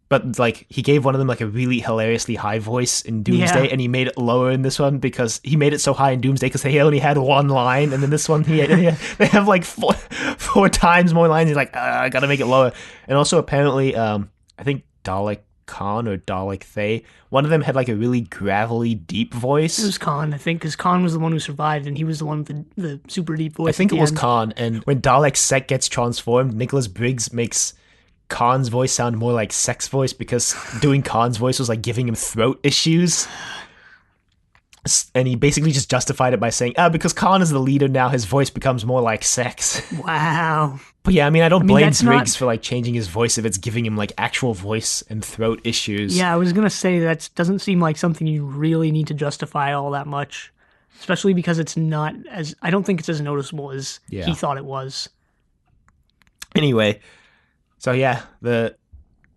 but like he gave one of them like a really hilariously high voice in Doomsday, Yeah. and he made it lower in this one because he made it so high in Doomsday because they only had one line, and then this one they have like four times more lines. He's like, I gotta make it lower. And also apparently, I think Dalek Khan or Dalek Thay, one of them had like a really gravelly, deep voice. It was Khan, I think, because Khan was the one who survived, and he was the one with the super deep voice. I think at it the was end. Khan, and when Dalek Sek gets transformed, Nicholas Briggs makes Khan's voice sound more like Sek's voice because doing Khan's voice was like giving him throat issues. And he basically just justified it by saying, because Khan is the leader now, his voice becomes more like Sek's. Wow. But yeah, I don't blame that's Briggs not- for like changing his voice if it's giving him like actual voice and throat issues. Yeah, I was gonna say that doesn't seem like something you really need to justify all that much, especially because it's not as I don't think it's as noticeable as Yeah. he thought it was. Anyway, so yeah, the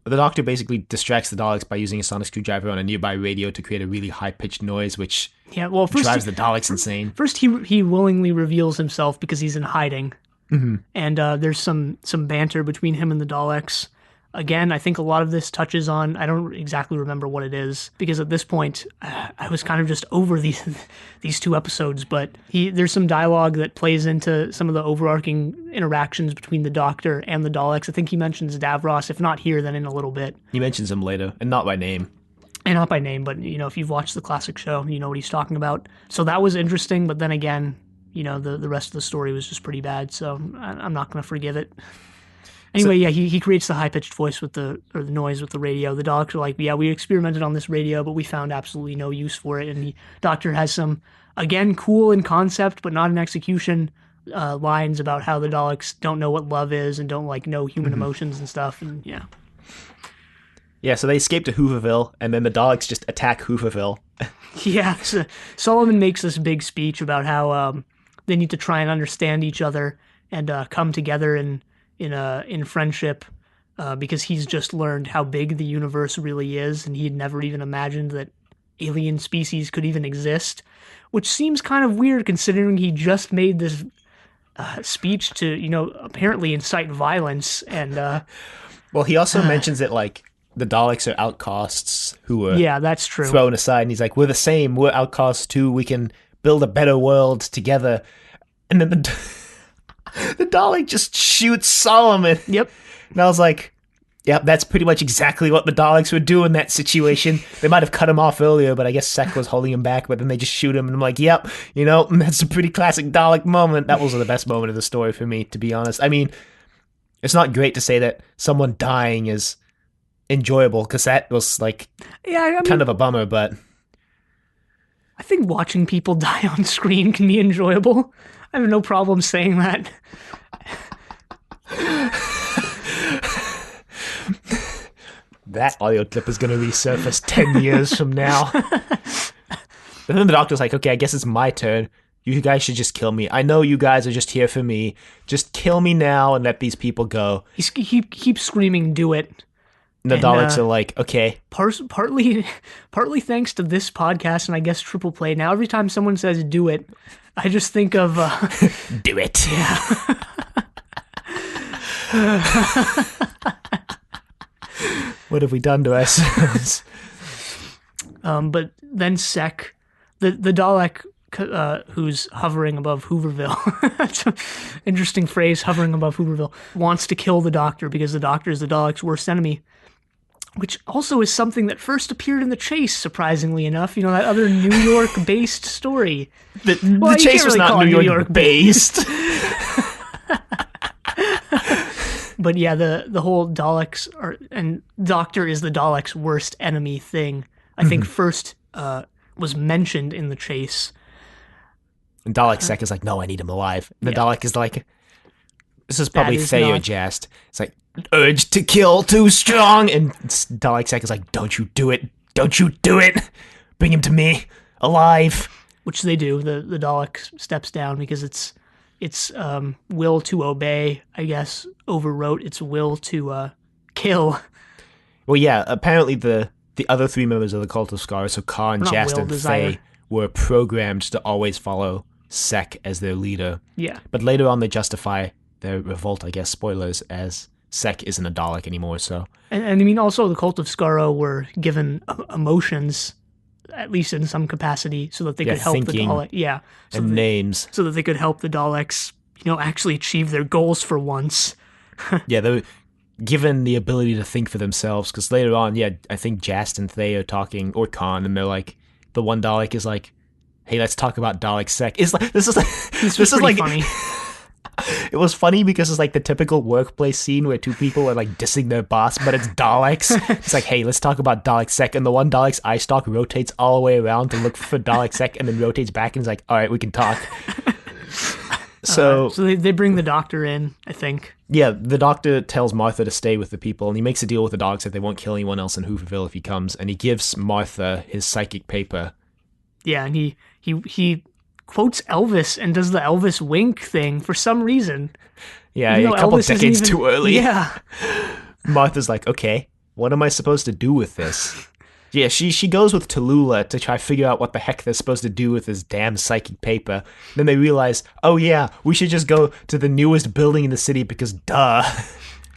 Doctor basically distracts the Daleks by using a sonic screwdriver on a nearby radio to create a really high-pitched noise, which Yeah, well, first drives the Daleks insane. First, he willingly reveals himself because he's in hiding, and there's some banter between him and the Daleks. Again, I think a lot of this touches on, I don't exactly remember what it is, because at this point, I was kind of just over these two episodes, but there's some dialogue that plays into some of the overarching interactions between the Doctor and the Daleks. I think he mentions Davros, if not here, then in a little bit. He mentions him later, and not by name. And not by name, but, if you've watched the classic show, you know what he's talking about. So that was interesting, but then again, the rest of the story was just pretty bad, so I'm not going to forgive it. Anyway, yeah, he creates the high-pitched voice with the noise with the radio. The Daleks are like, yeah, we experimented on this radio, but we found absolutely no use for it. And the Doctor has some, again, cool in concept, but not in execution, lines about how the Daleks don't know what love is and don't, know human emotions and stuff. And, yeah. Yeah, so they escape to Hooverville, and then the Daleks just attack Hooverville. Yeah, so Solomon makes this big speech about how they need to try and understand each other and come together in friendship because he's just learned how big the universe really is, and he had never even imagined that alien species could even exist, which seems kind of weird considering he just made this speech to, apparently incite violence. And well, he also mentions that, the Daleks are outcasts who were yeah, that's true. thrown aside, and he's like, we're the same, we're outcasts too, we can build a better world together. And then the Dalek just shoots Solomon. Yep. And I was like, yep, that's pretty much exactly what the Daleks would do in that situation. They might have cut him off earlier, but I guess Sek was holding him back, but then they just shoot him, and I'm like, yep, that's a pretty classic Dalek moment. That was the best moment of the story for me, to be honest. It's not great to say that someone dying is enjoyable, because that was, kind of a bummer, but I think watching people die on screen can be enjoyable. I have no problem saying that. that audio clip is going to resurface 10 years from now. But then the Doctor's like, okay, I guess it's my turn. You guys should just kill me. I know you guys are just here for me. Just kill me now and let these people go. He keeps screaming, "Do it!" And the Daleks are like, okay. Partly thanks to this podcast and I guess Triple Play. Now every time someone says "do it," I just think of do it. Yeah. What have we done to ourselves? But then Sek, the Dalek who's hovering above Hooverville, that's an interesting phrase, hovering above Hooverville, wants to kill the Doctor because the Doctor is the Dalek's worst enemy, which also is something that first appeared in The Chase, surprisingly enough. You know, that other New York-based story. The Chase was not New York-based. But yeah, the whole Daleks and Doctor is the Daleks' worst enemy thing, I think first was mentioned in The Chase. And Dalek Sek is like, no, I need him alive. And the Dalek is like, this is probably Thayer Jest. It's like, urge to kill too strong. And Dalek Sek is like, don't you do it. Don't you do it. Bring him to me alive. Which they do. The Dalek steps down because it's will to obey, I guess, overwrote its will to kill. Well, yeah, apparently the other three members of the Cult of Skaro, so Khan, Jest, and Thay, were programmed to always follow Sek as their leader. Yeah. But later on they justify their revolt, I guess, spoilers, as Sek isn't a Dalek anymore, so... And I mean, also the Cult of Skaro were given emotions, at least in some capacity, so that they could help the Daleks. Yeah. So and names. So that they could help the Daleks, actually achieve their goals for once. Yeah, they were given the ability to think for themselves, because later on, I think Jest and Thay are talking, or Khan, and they're like, the one Dalek is like, hey, let's talk about Dalek Sek. This is like funny. It was funny because it's like the typical workplace scene where two people are like dissing their boss, but it's Daleks. It's like, hey, let's talk about Dalek Sek, and the one Dalek's eye stalk rotates all the way around to look for Dalek Sek, and then rotates back and is like, all right, we can talk. So they bring the Doctor in, I think. Yeah, the Doctor tells Martha to stay with the people, and he makes a deal with the dogs that they won't kill anyone else in Hooverville if he comes, and he gives Martha his psychic paper. Yeah, and he quotes Elvis and does the Elvis wink thing for some reason. Yeah, a couple decades too early. Yeah. Martha's like, okay, what am I supposed to do with this? Yeah, she goes with Tallulah to try to figure out what the heck they're supposed to do with this damn psychic paper. Then they realize, oh yeah, we should just go to the newest building in the city because duh.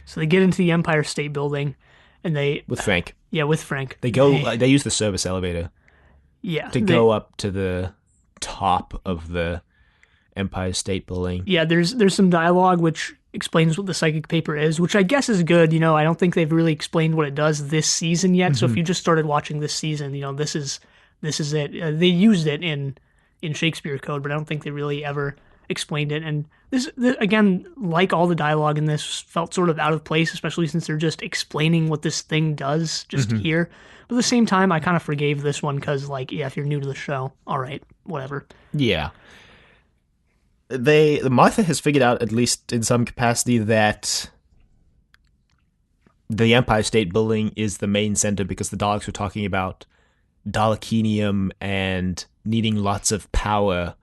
So they get into the Empire State Building, and they... With Frank. Yeah, with Frank. They use the service elevator. Yeah. To go up to the top of the Empire State Building. Yeah, there's some dialogue which explains what the psychic paper is, which I guess is good. I don't think they've really explained what it does this season yet. Mm-hmm. So if you just started watching this season, this is it. They used it in Shakespeare Code, but I don't think they really ever explained it. And this again, like all the dialogue in this, felt sort of out of place, especially since they're just explaining what this thing does just here. But at the same time, I kind of forgave this one because, if you're new to the show, all right, whatever. Yeah. Martha has figured out, at least in some capacity, that the Empire State Building is the main center because the Daleks are talking about Dalekinium and needing lots of power.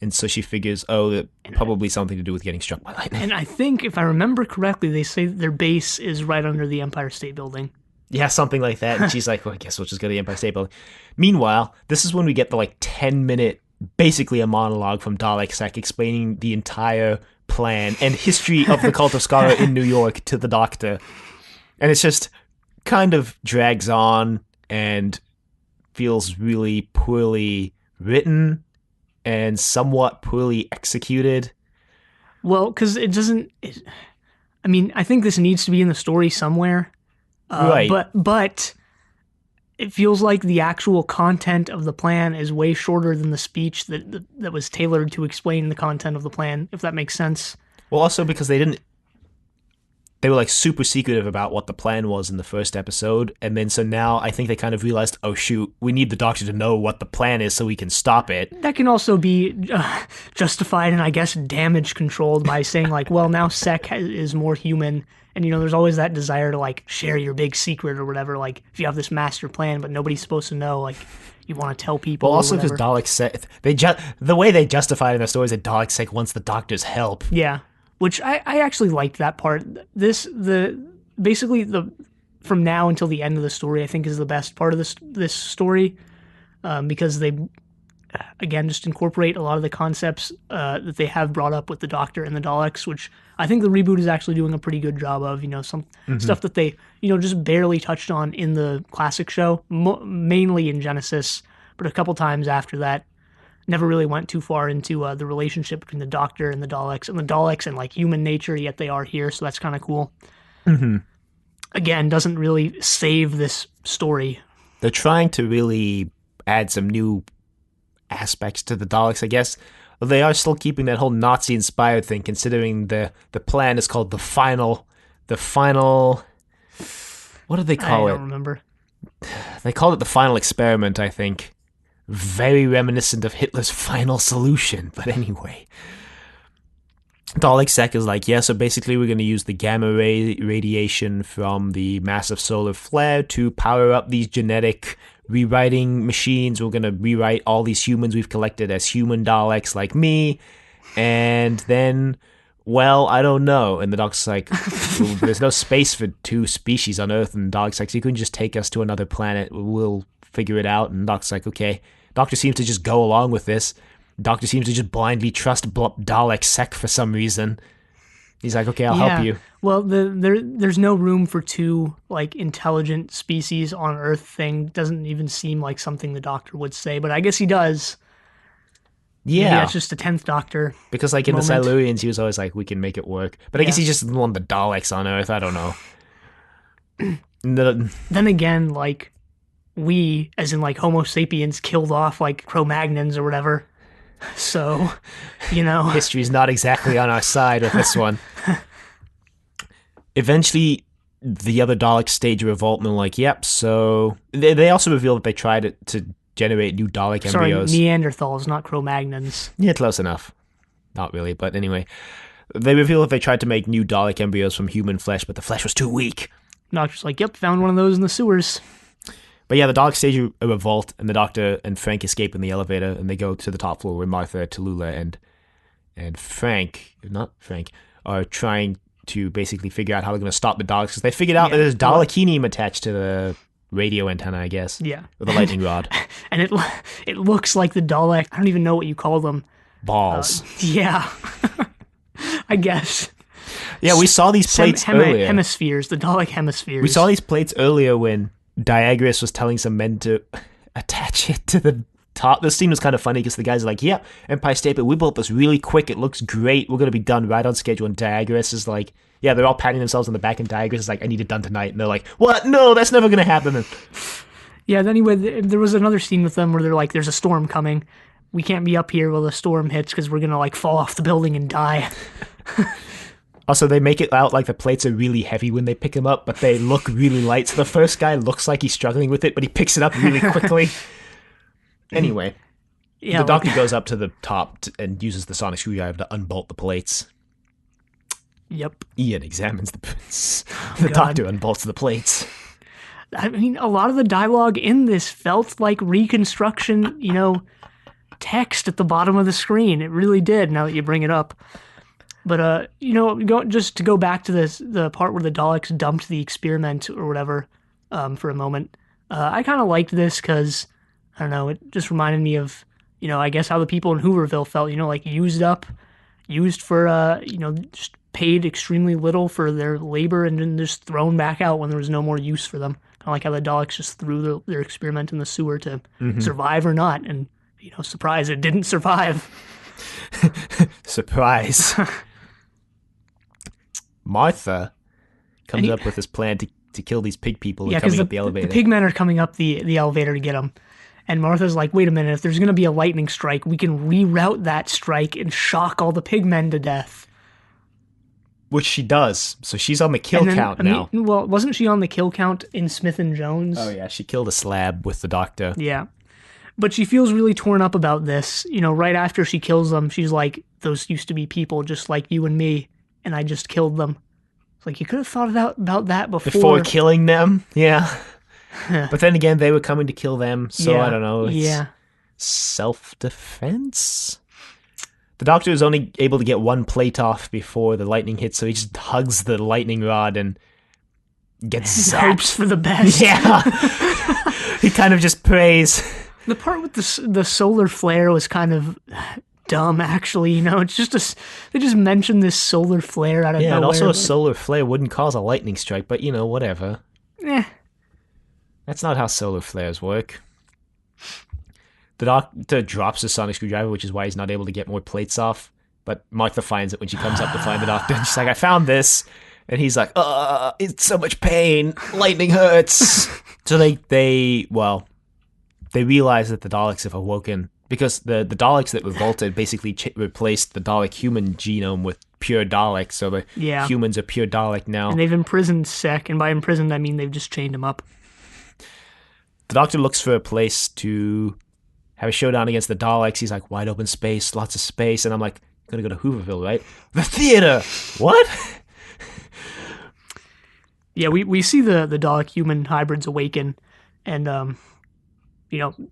And so she figures, that probably something to do with getting struck by lightning. And I think, if I remember correctly, they say their base is right under the Empire State Building. Yeah, something like that. And she's like, well, I guess we'll just go to the Empire State Building. Meanwhile, this is when we get the 10-minute, basically a monologue from Dalek Sek explaining the entire plan and history of the Cult of Skaro in New York to the Doctor. And it's just kind of drags on and feels really poorly written and somewhat poorly executed. Well, because it doesn't... I think this needs to be in the story somewhere. Right. But it feels like the actual content of the plan is way shorter than the speech that was tailored to explain the content of the plan, if that makes sense. Well, also because they were super secretive about what the plan was in the first episode, and then so now I think they kind of realized, oh shoot, we need the Doctor to know what the plan is so we can stop it. That can also be justified and I guess damage controlled by saying well, now Sek is more human, and there's always that desire to share your big secret or whatever, if you have this master plan but nobody's supposed to know, you want to tell people. Well, also or because whatever. Daleks said the way they justify it in their story is that Daleks wants the Doctor's help. Yeah, which I actually liked that part. Basically from now until the end of the story, I think is the best part of this story, because they again just incorporate a lot of the concepts that they have brought up with the Doctor and the Daleks, which I think the reboot is actually doing a pretty good job of. Some stuff that they just barely touched on in the classic show, mainly in Genesis, but a couple times after that. Never really went too far into the relationship between the Doctor and the Daleks, and like human nature, yet they are here, so that's kind of cool. Again, doesn't really save this story. They're trying to really add some new aspects to the Daleks, I guess. They are still keeping that whole Nazi-inspired thing, considering the plan is called the final. What did they call it? I don't remember. They called it the final experiment, I think. Very reminiscent of Hitler's final solution, but anyway. Dalek Sec is like, yeah, so basically we're going to use the gamma ray radiation from the massive solar flare to power up these genetic rewriting machines. We're going to rewrite all these humans we've collected as human Daleks like me, and then, well, I don't know. And the Doctor's like, well, there's no space for two species on Earth, and Dalek's like, so you couldn't just take us to another planet, we'll figure it out. And Doctor's like, okay. Doctor seems to just go along with this. Doctor seems to just blindly trust Dalek Sec for some reason. He's like, okay, I'll help you. Well, there's no room for two like intelligent species on Earth thing. Doesn't even seem like something the Doctor would say, but I guess he does. Yeah. Maybe that's just a 10th Doctor. Because like in moment. the Silurians, he was always like, we can make it work. But I guess he just wanted the Daleks on Earth. I don't know. Then again, like, we, as in like Homo sapiens, killed off like Cro-Magnons or whatever. So, history's not exactly on our side with this one. Eventually, the other Daleks stage a revolt, and they're like, yep, so... They also reveal that they tried to generate new Dalek embryos. Sorry, Neanderthals, not Cro-Magnons. Yeah, close enough. Not really, but anyway. They reveal that they tried to make new Dalek embryos from human flesh, but the flesh was too weak. Doctor's like, yep, found one of those in the sewers. But yeah, the Daleks stage a revolt, and the Doctor and Frank escape in the elevator, and they go to the top floor where Martha, Tallulah, and Frank, not Frank, are trying to basically figure out how they're going to stop the Daleks, because they figured out that there's Dalekinium attached to the radio antenna, I guess. Yeah. With a lightning rod. And it looks like the Dalek, I don't even know what you call them. Balls. Yeah. I guess. Yeah, we saw these plates earlier. Hemispheres, the Dalek hemispheres. We saw these plates earlier when Diagorus was telling some men to attach it to the top. This scene was kind of funny because the guys are like, yeah, Empire State, but we built this really quick. It looks great. We're going to be done right on schedule. And Diagorus is like, yeah, they're all patting themselves on the back, and Diagorus is like, I need it done tonight. And they're like, what? No, that's never going to happen. Yeah, anyway, there was another scene with them where they're like, there's a storm coming. We can't be up here while the storm hits because we're going to like fall off the building and die. Also, they make it out like the plates are really heavy when they pick them up, but they look really light. So the first guy looks like he's struggling with it, but he picks it up really quickly. Anyway, the Doctor goes up to the top and uses the sonic screwdriver to unbolt the plates. Yep. Ian examines the Doctor unbolts the plates. I mean, a lot of the dialogue in this felt like reconstruction, text at the bottom of the screen. It really did, now that you bring it up. But, just to go back to the part where the Daleks dumped the experiment or whatever for a moment, I kind of liked this because, I don't know, it just reminded me of, I guess how the people in Hooverville felt, like used for, just paid extremely little for their labor and then just thrown back out when there was no more use for them. Kind of like how the Daleks just threw their experiment in the sewer to survive or not. And, surprise, it didn't survive. Surprise. Martha comes up with this plan to kill these pig people coming up the elevator. The pigmen are coming up the elevator to get them. And Martha's like, wait a minute, if there's going to be a lightning strike, we can reroute that strike and shock all the pigmen to death. Which she does. So she's on the kill count now. Well, wasn't she on the kill count in Smith and Jones? Oh, yeah. She killed a slab with the Doctor. Yeah. But she feels really torn up about this. Right after she kills them, she's like, those used to be people just like you and me, and I just killed them. It's like, you could have thought about that before. Before killing them? Yeah. But then again, they were coming to kill them, so I don't know. It's Yeah. self-defense? The Doctor is only able to get one plate off before the lightning hits, so he just hugs the lightning rod and gets Hopes zapped. for the best. Yeah. He kind of just prays. The part with the solar flare was kind of dumb, actually. It's just they just mentioned this solar flare out of Yeah, nowhere. and also a but- solar flare wouldn't cause a lightning strike, but whatever. Eh. That's not how solar flares work. The Doctor drops the sonic screwdriver, which is why he's not able to get more plates off. But Martha finds it when she comes up to find the Doctor. And she's like, I found this. And he's like, it's so much pain. Lightning hurts. So they realize that the Daleks have awoken. Because the Daleks that revolted basically replaced the Dalek human genome with pure Dalek. So the humans are pure Dalek now. And they've imprisoned Sek, and by imprisoned I mean they've just chained him up. The Doctor looks for a place to have a showdown against the Daleks. He's like, wide open space, lots of space. And I'm like, gonna go to Hooverville, right? The theater! What? Yeah, we see the Dalek human hybrids awaken and,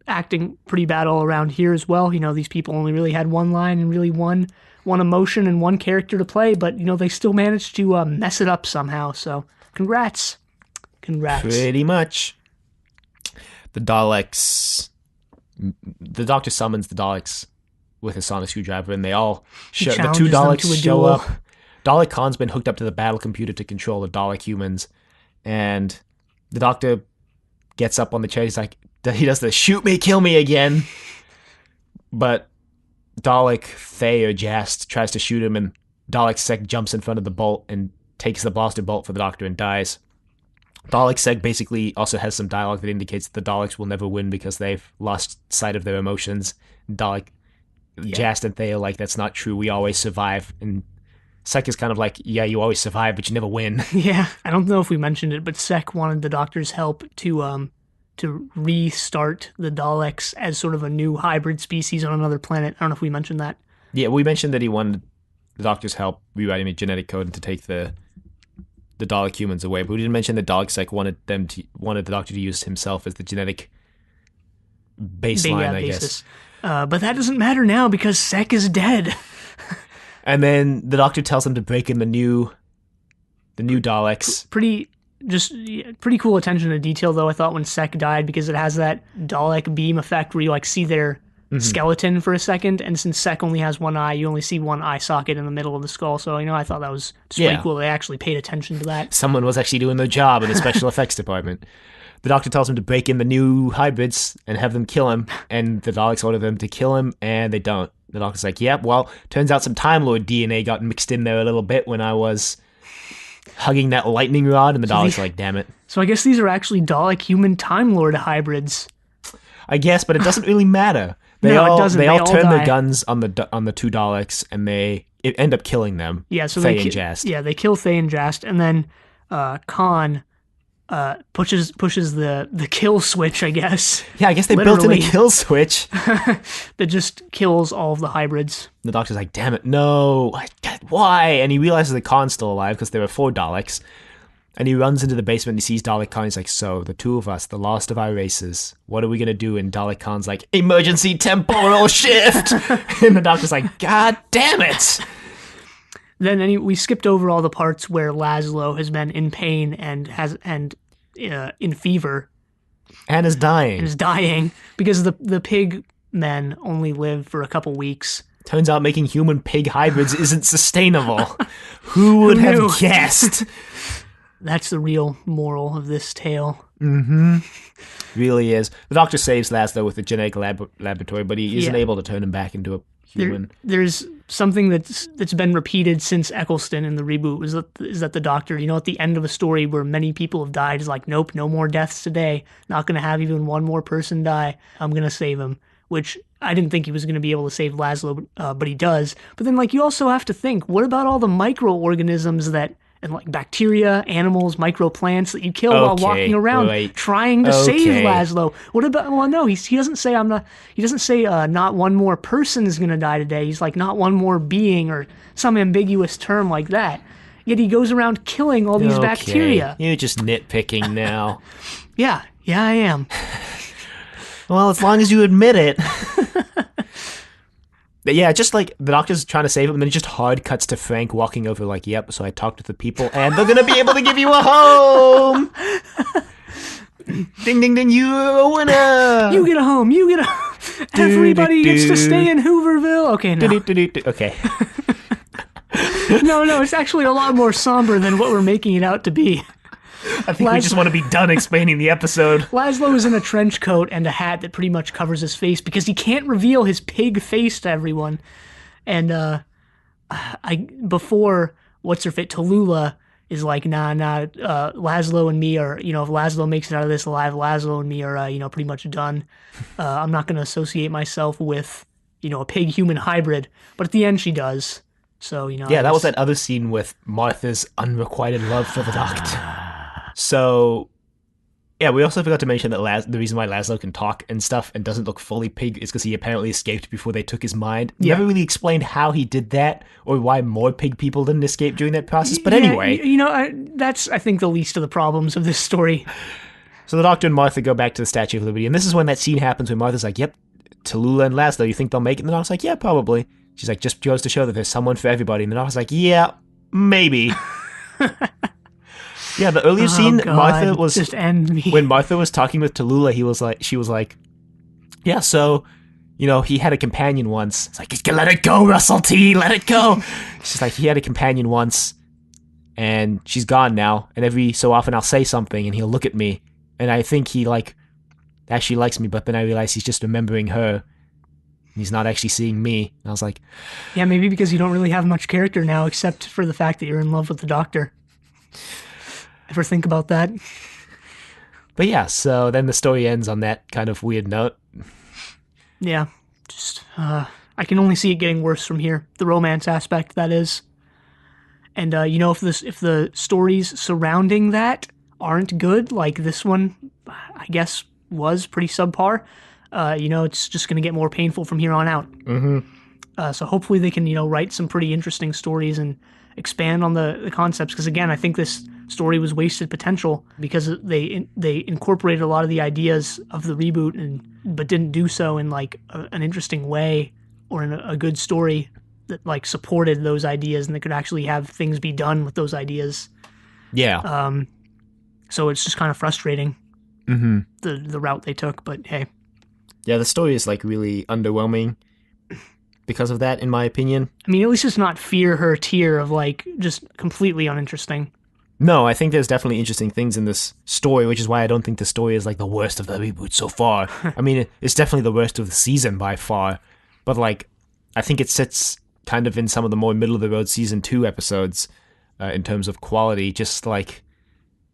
acting pretty bad all around here as well. These people only really had one line and really one emotion and one character to play, but, they still managed to mess it up somehow. So, congrats. Pretty much. The Doctor summons the Daleks with a sonic screwdriver, and they all the two Daleks show up. Dalek Khan's been hooked up to the battle computer to control the Dalek humans, and the Doctor gets up on the chair. He's like, he does the shoot me, kill me again. But Dalek Thay or Jast tries to shoot him, and Dalek Sek jumps in front of the bolt and takes the blaster bolt for the Doctor and dies. Dalek Seg basically also has some dialogue that indicates that the Daleks will never win because they've lost sight of their emotions. Jast and Thay are like, that's not true, we always survive. And Sek is kind of like, yeah, you always survive, but you never win. Yeah, I don't know if we mentioned it, but Sek wanted the Doctor's help to restart the Daleks as sort of a new hybrid species on another planet. I don't know if we mentioned that. Yeah, we mentioned that he wanted the Doctor's help rewriting the genetic code to take the Dalek humans away, but we didn't mention that Dalek Sek wanted the Doctor to use himself as the genetic baseline, I guess. But that doesn't matter now because Sek is dead. And then the Doctor tells him to break in the new Daleks. Pretty cool attention to detail, though, I thought, when Sek died, because it has that Dalek beam effect where you see their skeleton for a second, and since Sek only has one eye, you only see one eye socket in the middle of the skull. So I thought that was just pretty cool. They actually paid attention to that. Someone was actually doing their job in the special effects department. The Doctor tells him to break in the new hybrids and have them kill him, and the Daleks order them to kill him, and they don't. The Doctor's like, yep, well, turns out some Time Lord DNA got mixed in there a little bit when I was hugging that lightning rod, and the Daleks are like, damn it. So I guess these are actually Dalek human Time Lord hybrids. I guess, but it doesn't really matter. They all turn their guns on the two Daleks, and they end up killing them. Yeah, so Thay and Jast. Yeah, they kill Thay and Jast, and then Khan pushes the kill switch, I guess. Yeah, I guess they built in a kill switch that just kills all of the hybrids. The Doctor's like, damn it, no, why? And he realizes that Khan's still alive because there were 4 Daleks. And he runs into the basement and he sees Dalek Khan. He's like, so, the two of us, the last of our races, what are we going to do? And Dalek Khan's like, emergency temporal shift! And the Doctor's like, God damn it! Then we skipped over all the parts where Laszlo has been in pain and in fever. And is dying. Because the pig men only live for a couple weeks. Turns out making human-pig hybrids isn't sustainable. Who would have guessed? That's the real moral of this tale. Mm-hmm. Really is. The Doctor saves Laszlo with the genetic laboratory, but he isn't able to turn him back into a human. There's something that's been repeated since Eccleston in the reboot is that the Doctor, at the end of a story where many people have died, is like, nope, no more deaths today. Not going to have even one more person die. I'm going to save him. Which I didn't think he was going to be able to save Laszlo, but he does. But then, you also have to think, what about all the microorganisms and bacteria, animals, microplants that you kill while walking around trying to save Laszlo? What about? Well, no, he doesn't say He doesn't say not one more person is going to die today. He's like, not one more being, or some ambiguous term like that. Yet he goes around killing all these bacteria. You're just nitpicking now. Yeah, Yeah, I am. Well, as long as you admit it. But yeah, just like the doctor's trying to save him, and then it just hard cuts to Frank walking over, like, yep, so I talked to the people, and they're gonna be able to give you a home! Ding, ding, ding, you're a winner! You get a home, you get a home. Everybody gets to stay in Hooverville. Okay, no. Okay. No, it's actually a lot more somber than what we're making it out to be. I think we just want to be done explaining the episode. Laszlo is in a trench coat and a hat that pretty much covers his face because he can't reveal his pig face to everyone. And before what's-her-face, Tallulah is like, nah, Laszlo and me are, if Laszlo makes it out of this alive, Laszlo and me are, pretty much done. I'm not going to associate myself with, a pig-human hybrid. But at the end, she does. So, Yeah, that was that other scene with Martha's unrequited love for the doctor. So, yeah, we also forgot to mention that the reason why Laszlo can talk and stuff and doesn't look fully pig is because he apparently escaped before they took his mind. Yeah. Never really explained how he did that or why more pig people didn't escape during that process. But anyway. That's, I think, the least of the problems of this story. So the Doctor and Martha go back to the Statue of Liberty, and this is when that scene happens where Martha's like, yep, Tallulah and Laszlo, you think they'll make it? And the Doctor's like, yeah, probably. She's like, just goes to show that there's someone for everybody. And the Doctor's like, yeah, maybe. Yeah, the earlier scene, God, Martha was just end me. When Martha was talking with Tallulah, she was like, yeah, so, he had a companion once. It's like, just let it go, Russell T, let it go. She's like, he had a companion once, and she's gone now. And every so often I'll say something, and he'll look at me, and I think he actually likes me, but then I realize he's just remembering her. He's not actually seeing me. And I was like, yeah, maybe because you don't really have much character now, except for the fact that you're in love with the Doctor. Ever think about that? But yeah, so then the story ends on that kind of weird note. Yeah, just, I can only see it getting worse from here. The romance aspect, that is. And, if the stories surrounding that aren't good, like this one, I guess, was pretty subpar, it's just going to get more painful from here on out. Mm-hmm. So hopefully they can, write some pretty interesting stories and expand on the concepts. Because again, I think this story was wasted potential because they incorporated a lot of the ideas of the reboot, but didn't do so in like an interesting way or in a good story that like supported those ideas and that could actually have things be done with those ideas. Yeah. So it's just kind of frustrating. Mm-hmm. The route they took, but hey. Yeah, the story is like really underwhelming because of that, in my opinion. I mean, at least it's not Fear Her tier of like just completely uninteresting. No, I think there's definitely interesting things in this story, which is why I don't think the story is like the worst of the reboot so far. I mean, it's definitely the worst of the season by far, but like, I think it sits kind of in some of the more middle of the road season 2 episodes in terms of quality. Just like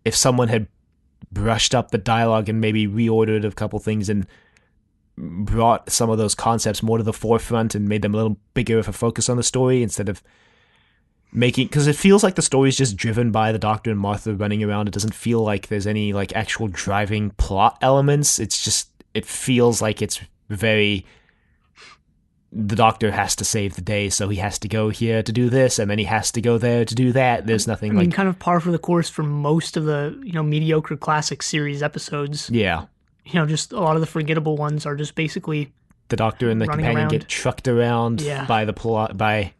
if someone had brushed up the dialogue and maybe reordered a couple things and brought some of those concepts more to the forefront and made them a little bigger of a focus on the story instead of because it feels like the story is just driven by the Doctor and Martha running around. It doesn't feel like there's any like actual driving plot elements. It feels like it's very, the Doctor has to save the day, so he has to go here to do this, and then he has to go there to do that. There's nothing I mean, kind of par for the course for most of the, mediocre classic series episodes. Yeah. Just a lot of the forgettable ones are just basically the Doctor and the companion around. Get trucked around by the plot, they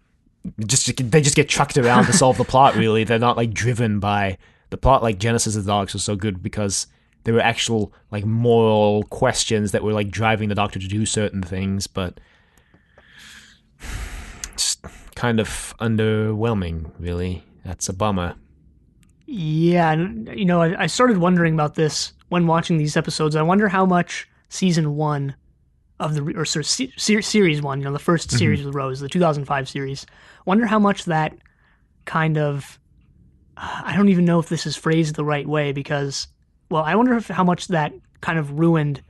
just get trucked around to solve the plot, really. They're not like driven by the plot. Like Genesis of the Daleks was so good because there were actual like moral questions that were like driving the Doctor to do certain things, but just kind of underwhelming, really. That's a bummer. Yeah, and I started wondering about this when watching these episodes. I wonder how much season 1 of series 1, the first series with Rose, the 2005 series. Wonder how much that kind of, I don't even know if this is phrased the right way because, well, I wonder how much that kind of ruined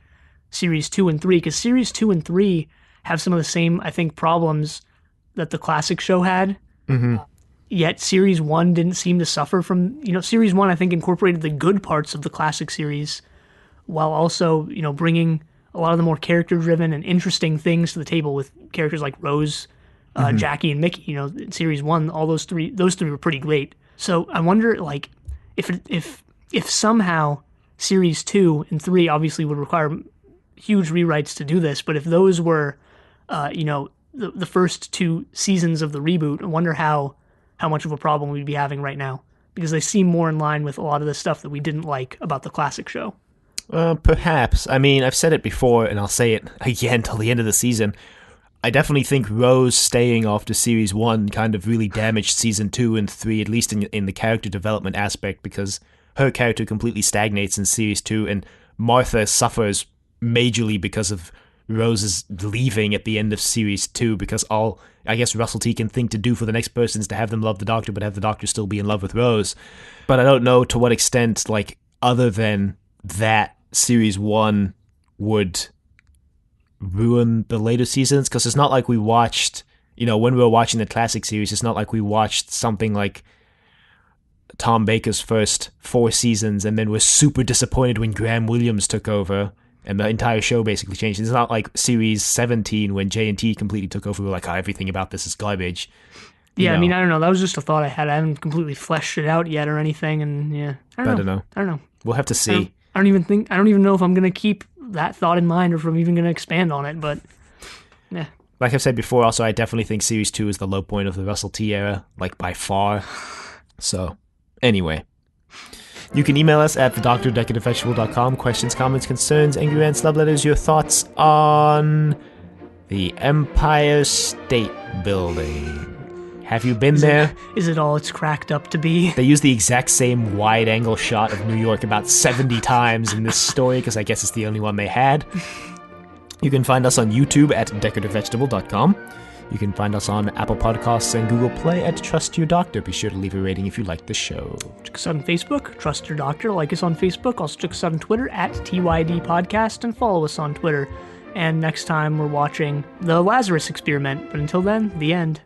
series 2 and 3, because series 2 and 3 have some of the same, I think, problems that the classic show had. Mm-hmm. Yet series 1 didn't seem to suffer from, series 1 I think incorporated the good parts of the classic series while also, bringing a lot of the more character-driven and interesting things to the table with characters like Rose, Jackie, and Mickey. In series 1, all those three were pretty great. So I wonder, like, if somehow series 2 and 3 obviously would require huge rewrites to do this, but if those were, the first 2 seasons of the reboot, I wonder how much of a problem we'd be having right now, because they seem more in line with a lot of the stuff that we didn't like about the classic show. Perhaps. I mean, I've said it before, and I'll say it again till the end of the season. I definitely think Rose staying after Series 1 kind of really damaged Season 2 and 3, at least in the character development aspect, because her character completely stagnates in Series 2, and Martha suffers majorly because of Rose's leaving at the end of Series 2, because all, I guess, Russell T can think to do for the next person is to have them love the Doctor, but have the Doctor still be in love with Rose. But I don't know to what extent, like, other than that, Series 1 would ruin the later seasons, because it's not like we watched, when we were watching the classic series, it's not like we watched something like Tom Baker's first 4 seasons and then were super disappointed when Graham Williams took over and the entire show basically changed. It's not like Series 17 when J&T completely took over. We were like, everything about this is garbage. Yeah, I mean, I don't know. That was just a thought I had. I haven't completely fleshed it out yet or anything, and yeah, I don't know. We'll have to see. I don't even know if I'm going to keep that thought in mind or if I'm even going to expand on it, but yeah. Like I've said before, also, I definitely think Series 2 is the low point of the Russell T era, like by far. So, anyway. You can email us at thedoctor@decorative.com. Questions, comments, concerns, angry rants, love letters, your thoughts on the Empire State Building. Have you been there? Is it all it's cracked up to be? They use the exact same wide-angle shot of New York about 70 times in this story, because I guess it's the only one they had. You can find us on YouTube at decorativevegetable.com. You can find us on Apple Podcasts and Google Play at Trust Your Doctor. Be sure to leave a rating if you like the show. Check us out on Facebook, Trust Your Doctor. Like us on Facebook. Also check us out on Twitter at TYD Podcast, and follow us on Twitter. And next time we're watching The Lazarus Experiment. But until then, the end.